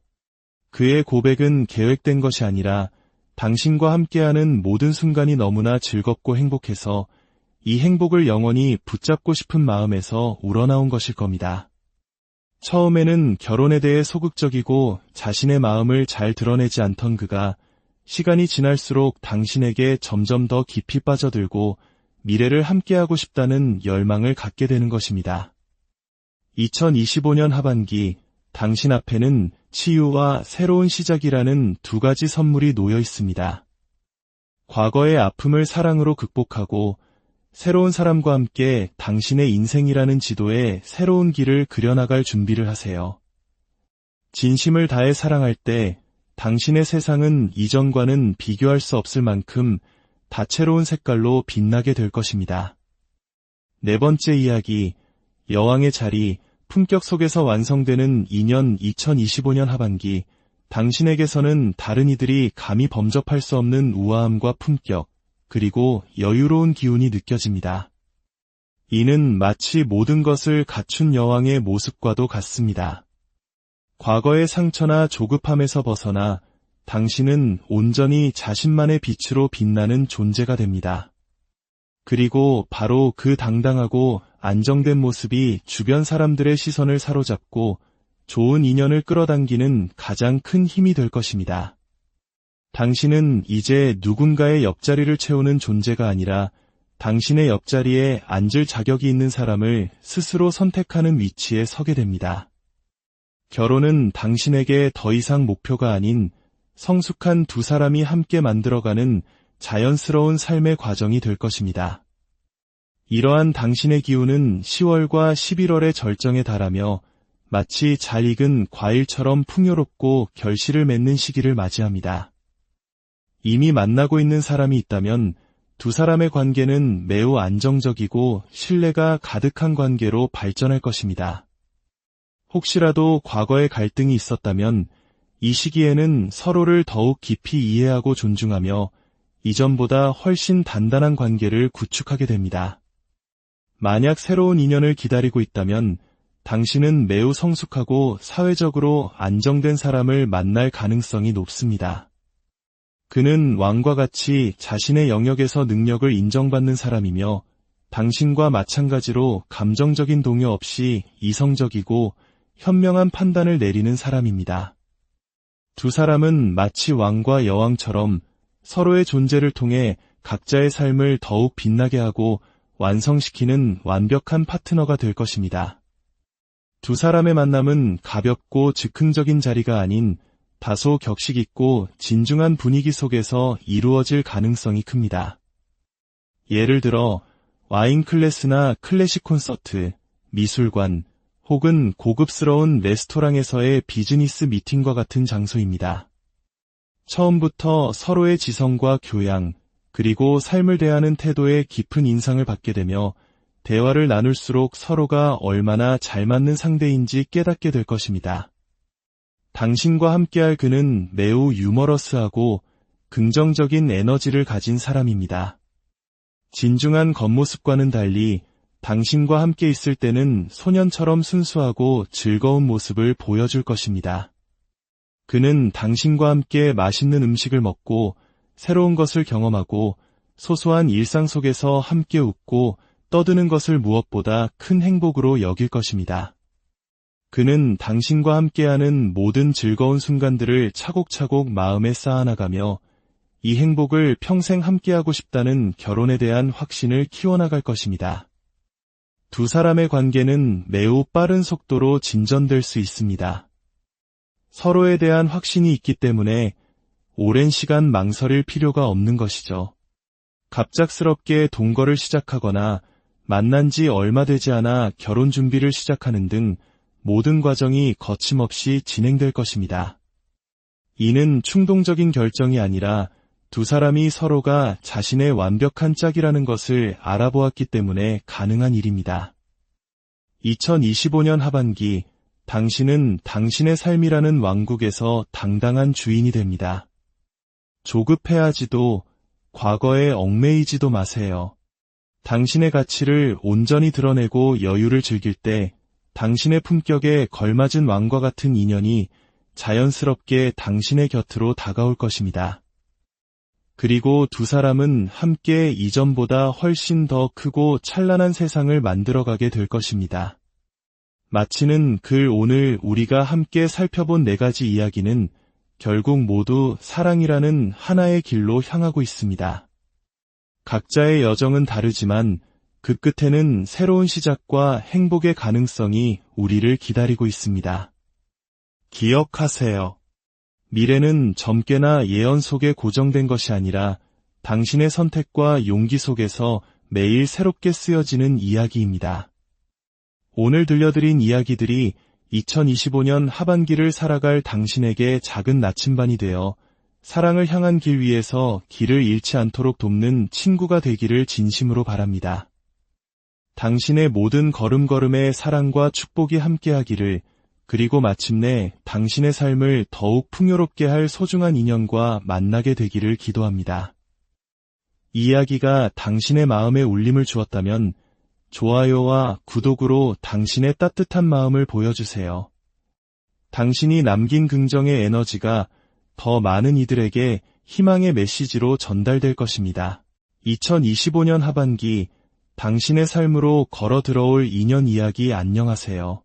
그의 고백은 계획된 것이 아니라 당신과 함께하는 모든 순간이 너무나 즐겁고 행복해서 이 행복을 영원히 붙잡고 싶은 마음에서 우러나온 것일 겁니다. 처음에는 결혼에 대해 소극적이고 자신의 마음을 잘 드러내지 않던 그가 시간이 지날수록 당신에게 점점 더 깊이 빠져들고 미래를 함께하고 싶다는 열망을 갖게 되는 것입니다. 2025년 하반기, 당신 앞에는 치유와 새로운 시작이라는 두 가지 선물이 놓여 있습니다. 과거의 아픔을 사랑으로 극복하고 새로운 사람과 함께 당신의 인생이라는 지도에 새로운 길을 그려나갈 준비를 하세요. 진심을 다해 사랑할 때 당신의 세상은 이전과는 비교할 수 없을 만큼 다채로운 색깔로 빛나게 될 것입니다. 네 번째 이야기, 여왕의 자리, 품격 속에서 완성되는 2년 2025년 하반기, 당신에게서는 다른 이들이 감히 범접할 수 없는 우아함과 품격, 그리고 여유로운 기운이 느껴집니다. 이는 마치 모든 것을 갖춘 여왕의 모습과도 같습니다. 과거의 상처나 조급함에서 벗어나 당신은 온전히 자신만의 빛으로 빛나는 존재가 됩니다. 그리고 바로 그 당당하고 안정된 모습이 주변 사람들의 시선을 사로잡고 좋은 인연을 끌어당기는 가장 큰 힘이 될 것입니다. 당신은 이제 누군가의 옆자리를 채우는 존재가 아니라 당신의 옆자리에 앉을 자격이 있는 사람을 스스로 선택하는 위치에 서게 됩니다. 결혼은 당신에게 더 이상 목표가 아닌 성숙한 두 사람이 함께 만들어가는 자연스러운 삶의 과정이 될 것입니다. 이러한 당신의 기운은 10월과 11월의 절정에 달하며 마치 잘 익은 과일처럼 풍요롭고 결실을 맺는 시기를 맞이합니다. 이미 만나고 있는 사람이 있다면 두 사람의 관계는 매우 안정적이고 신뢰가 가득한 관계로 발전할 것입니다. 혹시라도 과거에 갈등이 있었다면 이 시기에는 서로를 더욱 깊이 이해하고 존중하며 이전보다 훨씬 단단한 관계를 구축하게 됩니다. 만약 새로운 인연을 기다리고 있다면 당신은 매우 성숙하고 사회적으로 안정된 사람을 만날 가능성이 높습니다. 그는 왕과 같이 자신의 영역에서 능력을 인정받는 사람이며 당신과 마찬가지로 감정적인 동요 없이 이성적이고 현명한 판단을 내리는 사람입니다. 두 사람은 마치 왕과 여왕처럼 서로의 존재를 통해 각자의 삶을 더욱 빛나게 하고 완성시키는 완벽한 파트너가 될 것입니다. 두 사람의 만남은 가볍고 즉흥적인 자리가 아닌 다소 격식 있고 진중한 분위기 속에서 이루어질 가능성이 큽니다. 예를 들어 와인 클래스나 클래식 콘서트, 미술관, 혹은 고급스러운 레스토랑에서의 비즈니스 미팅과 같은 장소입니다. 처음부터 서로의 지성과 교양, 그리고 삶을 대하는 태도에 깊은 인상을 받게 되며 대화를 나눌수록 서로가 얼마나 잘 맞는 상대인지 깨닫게 될 것입니다. 당신과 함께할 그는 매우 유머러스하고 긍정적인 에너지를 가진 사람입니다. 진중한 겉모습과는 달리 당신과 함께 있을 때는 소년처럼 순수하고 즐거운 모습을 보여줄 것입니다. 그는 당신과 함께 맛있는 음식을 먹고 새로운 것을 경험하고 소소한 일상 속에서 함께 웃고 떠드는 것을 무엇보다 큰 행복으로 여길 것입니다. 그는 당신과 함께하는 모든 즐거운 순간들을 차곡차곡 마음에 쌓아나가며 이 행복을 평생 함께하고 싶다는 결혼에 대한 확신을 키워나갈 것입니다. 두 사람의 관계는 매우 빠른 속도로 진전될 수 있습니다. 서로에 대한 확신이 있기 때문에 오랜 시간 망설일 필요가 없는 것이죠. 갑작스럽게 동거를 시작하거나 만난 지 얼마 되지 않아 결혼 준비를 시작하는 등 모든 과정이 거침없이 진행될 것입니다. 이는 충동적인 결정이 아니라 두 사람이 서로가 자신의 완벽한 짝이라는 것을 알아보았기 때문에 가능한 일입니다. 2025년 하반기, 당신은 당신의 삶이라는 왕국에서 당당한 주인이 됩니다. 조급해하지도 과거에 얽매이지도 마세요. 당신의 가치를 온전히 드러내고 여유를 즐길 때 당신의 품격에 걸맞은 왕과 같은 인연이 자연스럽게 당신의 곁으로 다가올 것입니다. 그리고 두 사람은 함께 이전보다 훨씬 더 크고 찬란한 세상을 만들어가게 될 것입니다. 마치는 글 오늘 우리가 함께 살펴본 4가지 이야기는 결국 모두 사랑이라는 하나의 길로 향하고 있습니다. 각자의 여정은 다르지만 그 끝에는 새로운 시작과 행복의 가능성이 우리를 기다리고 있습니다. 기억하세요. 미래는 점괘나 예언 속에 고정된 것이 아니라 당신의 선택과 용기 속에서 매일 새롭게 쓰여지는 이야기입니다. 오늘 들려드린 이야기들이 2025년 하반기를 살아갈 당신에게 작은 나침반이 되어 사랑을 향한 길 위에서 길을 잃지 않도록 돕는 친구가 되기를 진심으로 바랍니다. 당신의 모든 걸음걸음에 사랑과 축복이 함께하기를, 그리고 마침내 당신의 삶을 더욱 풍요롭게 할 소중한 인연과 만나게 되기를 기도합니다. 이 이야기가 당신의 마음에 울림을 주었다면 좋아요와 구독으로 당신의 따뜻한 마음을 보여주세요. 당신이 남긴 긍정의 에너지가 더 많은 이들에게 희망의 메시지로 전달될 것입니다. 2025년 하반기 당신의 삶으로 걸어 들어올 인연 이야기. 안녕하세요.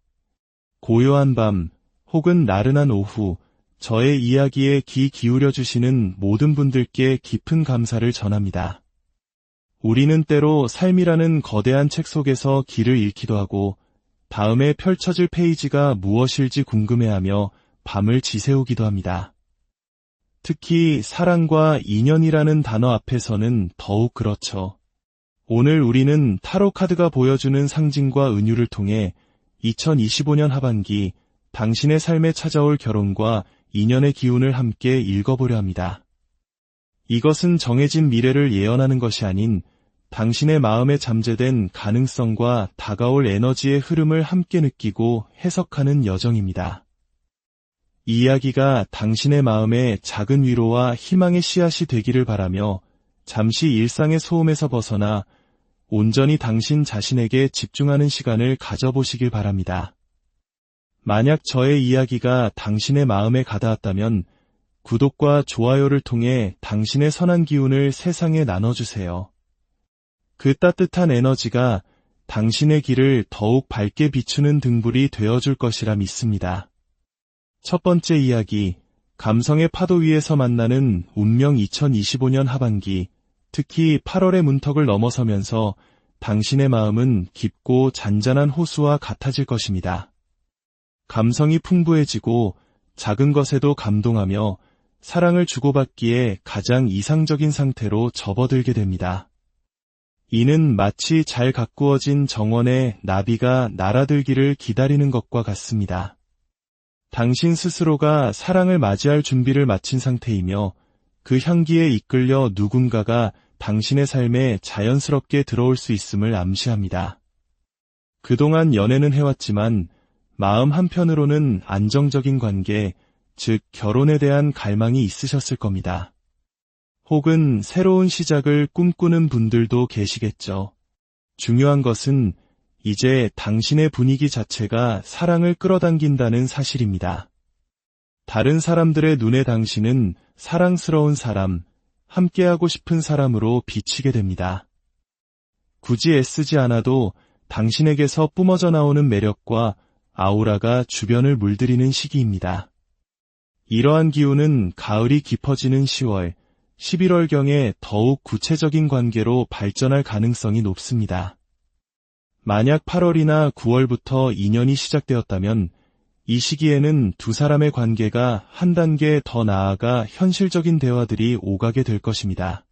고요한 밤, 혹은 나른한 오후, 저의 이야기에 귀 기울여주시는 모든 분들께 깊은 감사를 전합니다. 우리는 때로 삶이라는 거대한 책 속에서 길을 잃기도 하고 다음에 펼쳐질 페이지가 무엇일지 궁금해하며 밤을 지새우기도 합니다. 특히 사랑과 인연이라는 단어 앞에서는 더욱 그렇죠. 오늘 우리는 타로 카드가 보여주는 상징과 은유를 통해 2025년 하반기 당신의 삶에 찾아올 결혼과 인연의 기운을 함께 읽어보려 합니다. 이것은 정해진 미래를 예언하는 것이 아닌 당신의 마음에 잠재된 가능성과 다가올 에너지의 흐름을 함께 느끼고 해석하는 여정입니다. 이 이야기가 당신의 마음에 작은 위로와 희망의 씨앗이 되기를 바라며 잠시 일상의 소음에서 벗어나 온전히 당신 자신에게 집중하는 시간을 가져보시길 바랍니다. 만약 저의 이야기가 당신의 마음에 가닿았다면 구독과 좋아요를 통해 당신의 선한 기운을 세상에 나눠주세요. 그 따뜻한 에너지가 당신의 길을 더욱 밝게 비추는 등불이 되어줄 것이라 믿습니다. 첫 번째 이야기, 감성의 파도 위에서 만나는 운명 2025년 하반기, 특히 8월의 문턱을 넘어서면서 당신의 마음은 깊고 잔잔한 호수와 같아질 것입니다. 감성이 풍부해지고 작은 것에도 감동하며 사랑을 주고받기에 가장 이상적인 상태로 접어들게 됩니다. 이는 마치 잘 가꾸어진 정원에 나비가 날아들기를 기다리는 것과 같습니다. 당신 스스로가 사랑을 맞이할 준비를 마친 상태이며 그 향기에 이끌려 누군가가 당신의 삶에 자연스럽게 들어올 수 있음을 암시합니다. 그동안 연애는 해왔지만 마음 한편으로는 안정적인 관계, 즉 결혼에 대한 갈망이 있으셨을 겁니다. 혹은 새로운 시작을 꿈꾸는 분들도 계시겠죠. 중요한 것은 이제 당신의 분위기 자체가 사랑을 끌어당긴다는 사실입니다. 다른 사람들의 눈에 당신은 사랑스러운 사람, 함께하고 싶은 사람으로 비치게 됩니다. 굳이 애쓰지 않아도 당신에게서 뿜어져 나오는 매력과 아우라가 주변을 물들이는 시기입니다. 이러한 기운은 가을이 깊어지는 10월, 11월경에 더욱 구체적인 관계로 발전할 가능성이 높습니다. 만약 8월이나 9월부터 인연이 시작되었다면 이 시기에는 두 사람의 관계가 한 단계 더 나아가 현실적인 대화들이 오가게 될 것입니다.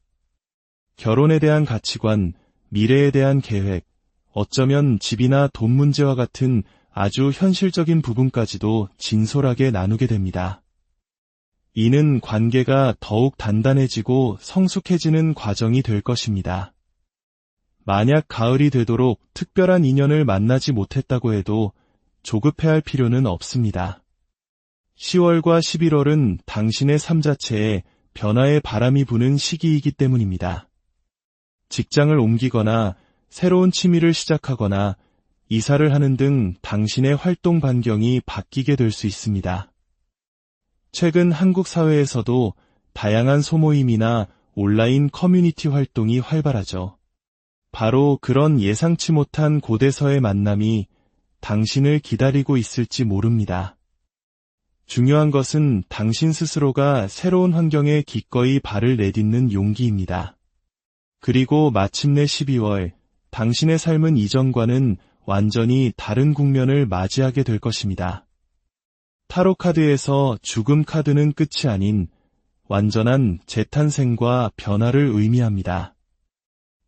결혼에 대한 가치관, 미래에 대한 계획, 어쩌면 집이나 돈 문제와 같은 아주 현실적인 부분까지도 진솔하게 나누게 됩니다. 이는 관계가 더욱 단단해지고 성숙해지는 과정이 될 것입니다. 만약 가을이 되도록 특별한 인연을 만나지 못했다고 해도 조급해할 필요는 없습니다. 10월과 11월은 당신의 삶 자체에 변화의 바람이 부는 시기이기 때문입니다. 직장을 옮기거나 새로운 취미를 시작하거나 이사를 하는 등 당신의 활동 반경이 바뀌게 될 수 있습니다. 최근 한국 사회에서도 다양한 소모임이나 온라인 커뮤니티 활동이 활발하죠. 바로 그런 예상치 못한 곳에서의 만남이 당신을 기다리고 있을지 모릅니다. 중요한 것은 당신 스스로가 새로운 환경에 기꺼이 발을 내딛는 용기입니다. 그리고 마침내 12월, 당신의 삶은 이전과는 완전히 다른 국면을 맞이하게 될 것입니다. 타로 카드에서 죽음 카드는 끝이 아닌 완전한 재탄생과 변화를 의미합니다.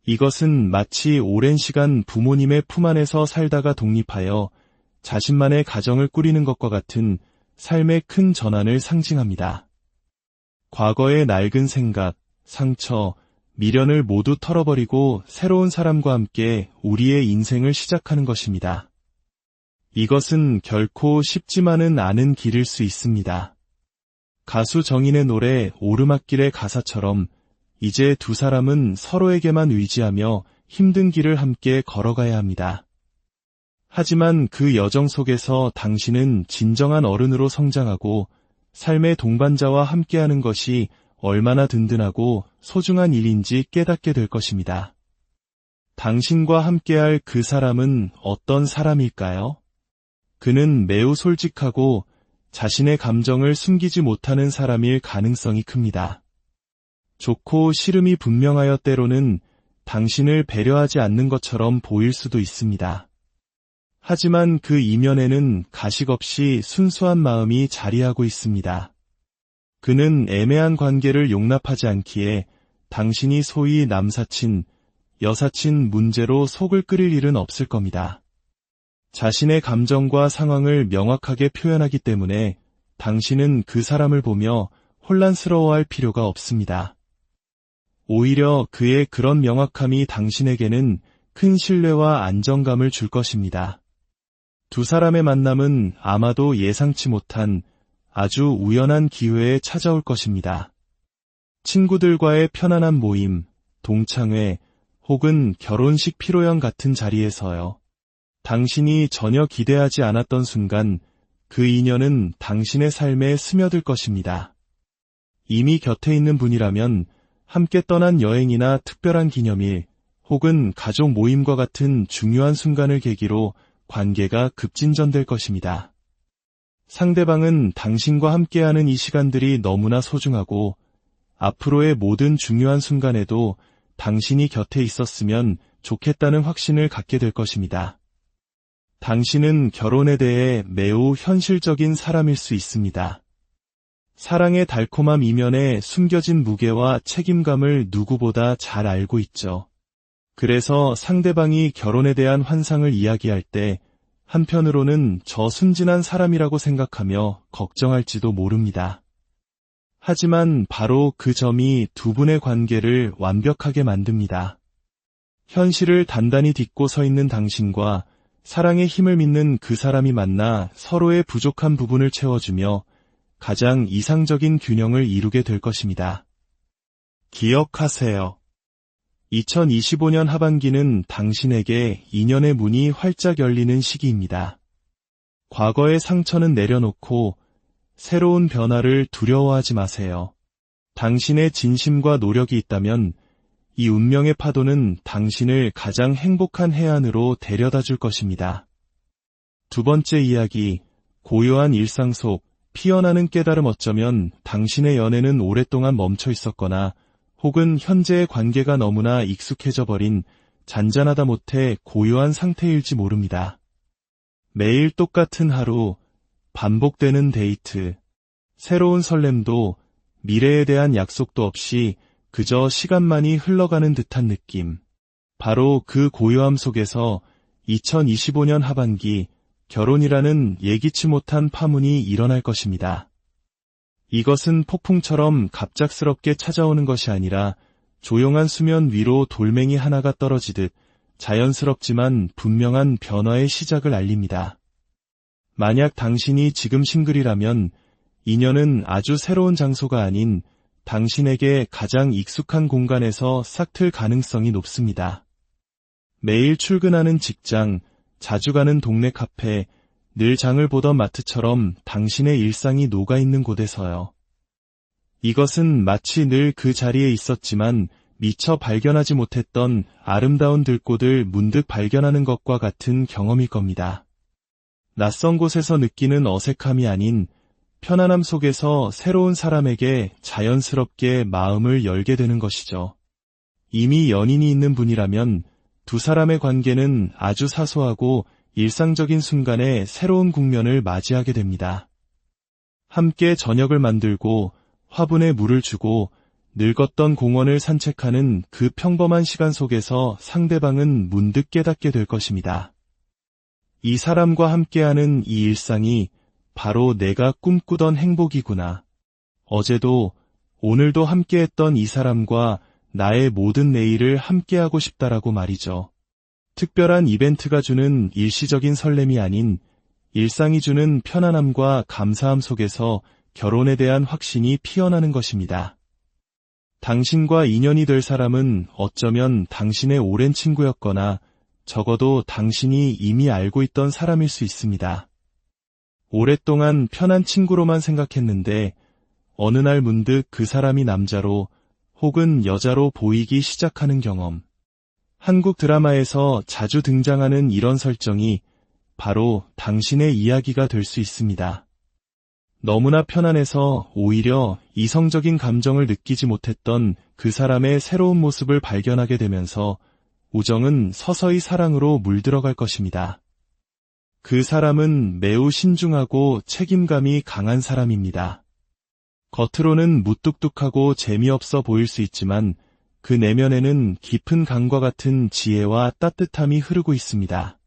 이것은 마치 오랜 시간 부모님의 품 안에서 살다가 독립하여 자신만의 가정을 꾸리는 것과 같은 삶의 큰 전환을 상징합니다. 과거의 낡은 생각, 상처, 미련을 모두 털어버리고 새로운 사람과 함께 우리의 인생을 시작하는 것입니다. 이것은 결코 쉽지만은 않은 길일 수 있습니다. 가수 정인의 노래 오르막길의 가사처럼 이제 두 사람은 서로에게만 의지하며 힘든 길을 함께 걸어가야 합니다. 하지만 그 여정 속에서 당신은 진정한 어른으로 성장하고 삶의 동반자와 함께하는 것이 얼마나 든든하고 소중한 일인지 깨닫게 될 것입니다. 당신과 함께할 그 사람은 어떤 사람일까요? 그는 매우 솔직하고 자신의 감정을 숨기지 못하는 사람일 가능성이 큽니다. 좋고 싫음이 분명하여 때로는 당신을 배려하지 않는 것처럼 보일 수도 있습니다. 하지만 그 이면에는 가식 없이 순수한 마음이 자리하고 있습니다. 그는 애매한 관계를 용납하지 않기에 당신이 소위 남사친, 여사친 문제로 속을 끓일 일은 없을 겁니다. 자신의 감정과 상황을 명확하게 표현하기 때문에 당신은 그 사람을 보며 혼란스러워할 필요가 없습니다. 오히려 그의 그런 명확함이 당신에게는 큰 신뢰와 안정감을 줄 것입니다. 두 사람의 만남은 아마도 예상치 못한 아주 우연한 기회에 찾아올 것입니다. 친구들과의 편안한 모임, 동창회 혹은 결혼식 피로연 같은 자리에서요. 당신이 전혀 기대하지 않았던 순간 그 인연은 당신의 삶에 스며들 것입니다. 이미 곁에 있는 분이라면 함께 떠난 여행이나 특별한 기념일 혹은 가족 모임과 같은 중요한 순간을 계기로 관계가 급진전될 것입니다. 상대방은 당신과 함께하는 이 시간들이 너무나 소중하고 앞으로의 모든 중요한 순간에도 당신이 곁에 있었으면 좋겠다는 확신을 갖게 될 것입니다. 당신은 결혼에 대해 매우 현실적인 사람일 수 있습니다. 사랑의 달콤함 이면에 숨겨진 무게와 책임감을 누구보다 잘 알고 있죠. 그래서 상대방이 결혼에 대한 환상을 이야기할 때 한편으로는 저 순진한 사람이라고 생각하며 걱정할지도 모릅니다. 하지만 바로 그 점이 두 분의 관계를 완벽하게 만듭니다. 현실을 단단히 딛고 서 있는 당신과 사랑의 힘을 믿는 그 사람이 만나 서로의 부족한 부분을 채워주며 가장 이상적인 균형을 이루게 될 것입니다. 기억하세요. 2025년 하반기는 당신에게 인연의 문이 활짝 열리는 시기입니다. 과거의 상처는 내려놓고 새로운 변화를 두려워하지 마세요. 당신의 진심과 노력이 있다면 이 운명의 파도는 당신을 가장 행복한 해안으로 데려다 줄 것입니다. 두 번째 이야기, 고요한 일상 속 피어나는 깨달음. 어쩌면 당신의 연애는 오랫동안 멈춰 있었거나 혹은 현재의 관계가 너무나 익숙해져 버린 잔잔하다 못해 고요한 상태일지 모릅니다. 매일 똑같은 하루, 반복되는 데이트, 새로운 설렘도 미래에 대한 약속도 없이 그저 시간만이 흘러가는 듯한 느낌. 바로 그 고요함 속에서 2025년 하반기 결혼이라는 예기치 못한 파문이 일어날 것입니다. 이것은 폭풍처럼 갑작스럽게 찾아오는 것이 아니라 조용한 수면 위로 돌멩이 하나가 떨어지듯 자연스럽지만 분명한 변화의 시작을 알립니다. 만약 당신이 지금 싱글이라면 인연은 아주 새로운 장소가 아닌 당신에게 가장 익숙한 공간에서 싹틀 가능성이 높습니다. 매일 출근하는 직장, 자주 가는 동네 카페, 늘 장을 보던 마트처럼 당신의 일상이 녹아있는 곳에서요. 이것은 마치 늘 그 자리에 있었지만 미처 발견하지 못했던 아름다운 들꽃을 문득 발견하는 것과 같은 경험일 겁니다. 낯선 곳에서 느끼는 어색함이 아닌 편안함 속에서 새로운 사람에게 자연스럽게 마음을 열게 되는 것이죠. 이미 연인이 있는 분이라면 두 사람의 관계는 아주 사소하고 일상적인 순간에 새로운 국면을 맞이하게 됩니다. 함께 저녁을 만들고 화분에 물을 주고 늙었던 공원을 산책하는 그 평범한 시간 속에서 상대방은 문득 깨닫게 될 것입니다. 이 사람과 함께하는 이 일상이 바로 내가 꿈꾸던 행복이구나. 어제도 오늘도 함께했던 이 사람과 나의 모든 내일을 함께하고 싶다라고 말이죠. 특별한 이벤트가 주는 일시적인 설렘이 아닌 일상이 주는 편안함과 감사함 속에서 결혼에 대한 확신이 피어나는 것입니다. 당신과 인연이 될 사람은 어쩌면 당신의 오랜 친구였거나 적어도 당신이 이미 알고 있던 사람일 수 있습니다. 오랫동안 편한 친구로만 생각했는데 어느 날 문득 그 사람이 남자로 혹은 여자로 보이기 시작하는 경험. 한국 드라마에서 자주 등장하는 이런 설정이 바로 당신의 이야기가 될 수 있습니다. 너무나 편안해서 오히려 이성적인 감정을 느끼지 못했던 그 사람의 새로운 모습을 발견하게 되면서 우정은 서서히 사랑으로 물들어갈 것입니다. 그 사람은 매우 신중하고 책임감이 강한 사람입니다. 겉으로는 무뚝뚝하고 재미없어 보일 수 있지만 그 내면에는 깊은 강과 같은 지혜와 따뜻함이 흐르고 있습니다.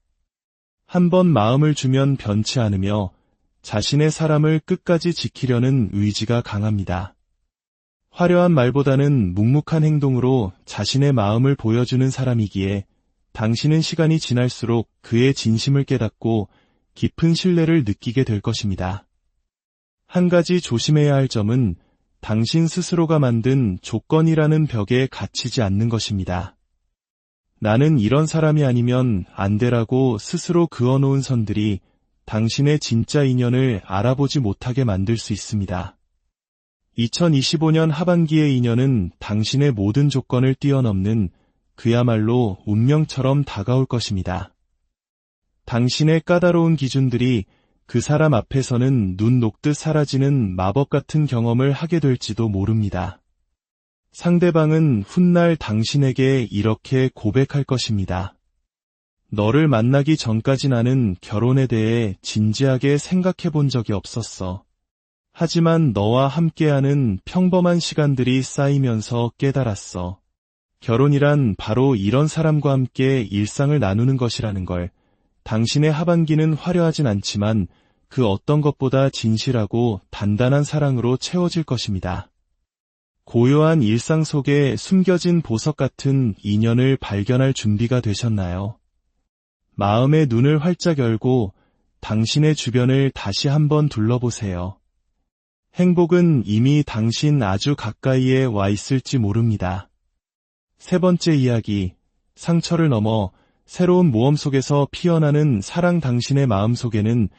한번 마음을 주면 변치 않으며 자신의 사람을 끝까지 지키려는 의지가 강합니다. 화려한 말보다는 묵묵한 행동으로 자신의 마음을 보여주는 사람이기에 당신은 시간이 지날수록 그의 진심을 깨닫고 깊은 신뢰를 느끼게 될 것입니다. 한 가지 조심해야 할 점은 당신 스스로가 만든 조건이라는 벽에 갇히지 않는 것입니다. 나는 이런 사람이 아니면 안 되라고 스스로 그어놓은 선들이 당신의 진짜 인연을 알아보지 못하게 만들 수 있습니다. 2025년 하반기의 인연은 당신의 모든 조건을 뛰어넘는 그야말로 운명처럼 다가올 것입니다. 당신의 까다로운 기준들이 그 사람 앞에서는 눈 녹듯 사라지는 마법 같은 경험을 하게 될지도 모릅니다. 상대방은 훗날 당신에게 이렇게 고백할 것입니다. 너를 만나기 전까지 나는 결혼에 대해 진지하게 생각해 본 적이 없었어. 하지만 너와 함께하는 평범한 시간들이 쌓이면서 깨달았어. 결혼이란 바로 이런 사람과 함께 일상을 나누는 것이라는 걸. 당신의 하반기는 화려하진 않지만 그 어떤 것보다 진실하고 단단한 사랑으로 채워질 것입니다. 고요한 일상 속에 숨겨진 보석 같은 인연을 발견할 준비가 되셨나요? 마음의 눈을 활짝 열고 당신의 주변을 다시 한번 둘러보세요. 행복은 이미 당신 아주 가까이에 와 있을지 모릅니다. 세 번째 이야기, 상처를 넘어 새로운 모험 속에서 피어나는 사랑. 당신의 마음속에는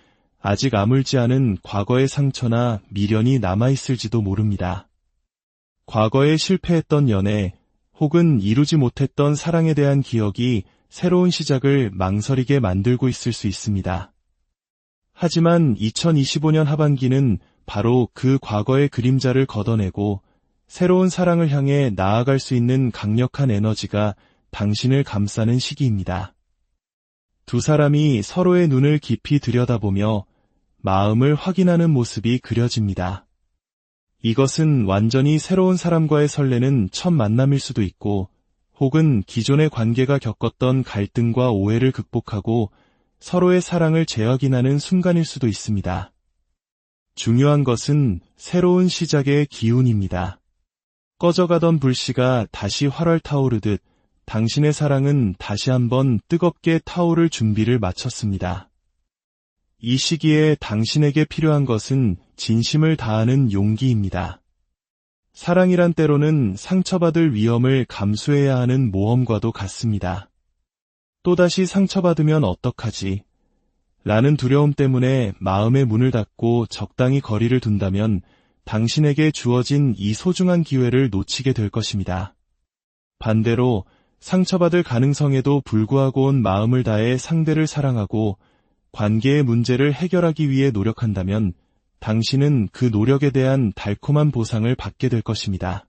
아직 아물지 않은 과거의 상처나 미련이 남아있을지도 모릅니다. 과거에 실패했던 연애 혹은 이루지 못했던 사랑에 대한 기억이 새로운 시작을 망설이게 만들고 있을 수 있습니다. 하지만 2025년 하반기는 바로 그 과거의 그림자를 걷어내고 새로운 사랑을 향해 나아갈 수 있는 강력한 에너지가 당신을 감싸는 시기입니다. 두 사람이 서로의 눈을 깊이 들여다보며 마음을 확인하는 모습이 그려집니다. 이것은 완전히 새로운 사람과의 설레는 첫 만남일 수도 있고, 혹은 기존의 관계가 겪었던 갈등과 오해를 극복하고 서로의 사랑을 재확인하는 순간일 수도 있습니다. 중요한 것은 새로운 시작의 기운입니다. 꺼져가던 불씨가 다시 활활 타오르듯 당신의 사랑은 다시 한번 뜨겁게 타오를 준비를 마쳤습니다. 이 시기에 당신에게 필요한 것은 진심을 다하는 용기입니다. 사랑이란 때로는 상처받을 위험을 감수해야 하는 모험과도 같습니다. 또다시 상처받으면 어떡하지? 라는 두려움 때문에 마음의 문을 닫고 적당히 거리를 둔다면 당신에게 주어진 이 소중한 기회를 놓치게 될 것입니다. 반대로 상처받을 가능성에도 불구하고 온 마음을 다해 상대를 사랑하고 관계의 문제를 해결하기 위해 노력한다면 당신은 그 노력에 대한 달콤한 보상을 받게 될 것입니다.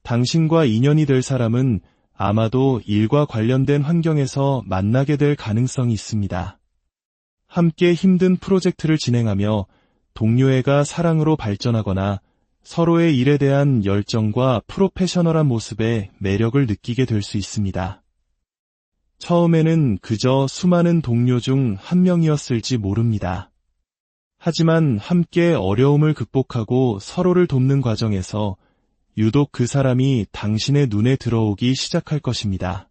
당신과 인연이 될 사람은 아마도 일과 관련된 환경에서 만나게 될 가능성이 있습니다. 함께 힘든 프로젝트를 진행하며 동료애가 사랑으로 발전하거나 서로의 일에 대한 열정과 프로페셔널한 모습에 매력을 느끼게 될 수 있습니다. 처음에는 그저 수많은 동료 중 한 명이었을지 모릅니다. 하지만 함께 어려움을 극복하고 서로를 돕는 과정에서 유독 그 사람이 당신의 눈에 들어오기 시작할 것입니다.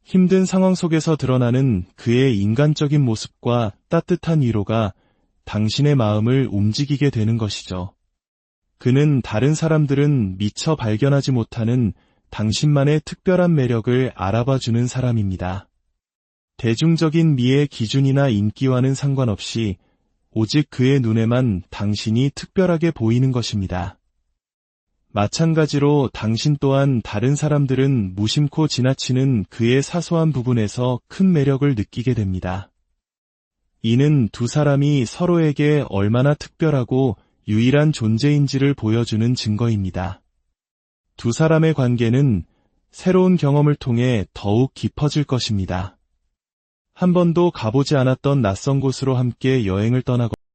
힘든 상황 속에서 드러나는 그의 인간적인 모습과 따뜻한 위로가 당신의 마음을 움직이게 되는 것이죠. 그는 다른 사람들은 미처 발견하지 못하는 당신만의 특별한 매력을 알아봐주는 사람입니다. 대중적인 미의 기준이나 인기와는 상관없이 오직 그의 눈에만 당신이 특별하게 보이는 것입니다. 마찬가지로 당신 또한 다른 사람들은 무심코 지나치는 그의 사소한 부분에서 큰 매력을 느끼게 됩니다. 이는 두 사람이 서로에게 얼마나 특별하고 유일한 존재인지를 보여주는 증거입니다. 두 사람의 관계는 새로운 경험을 통해 더욱 깊어질 것입니다. 한 번도 가보지 않았던 낯선 곳으로 함께 여행을 떠나거나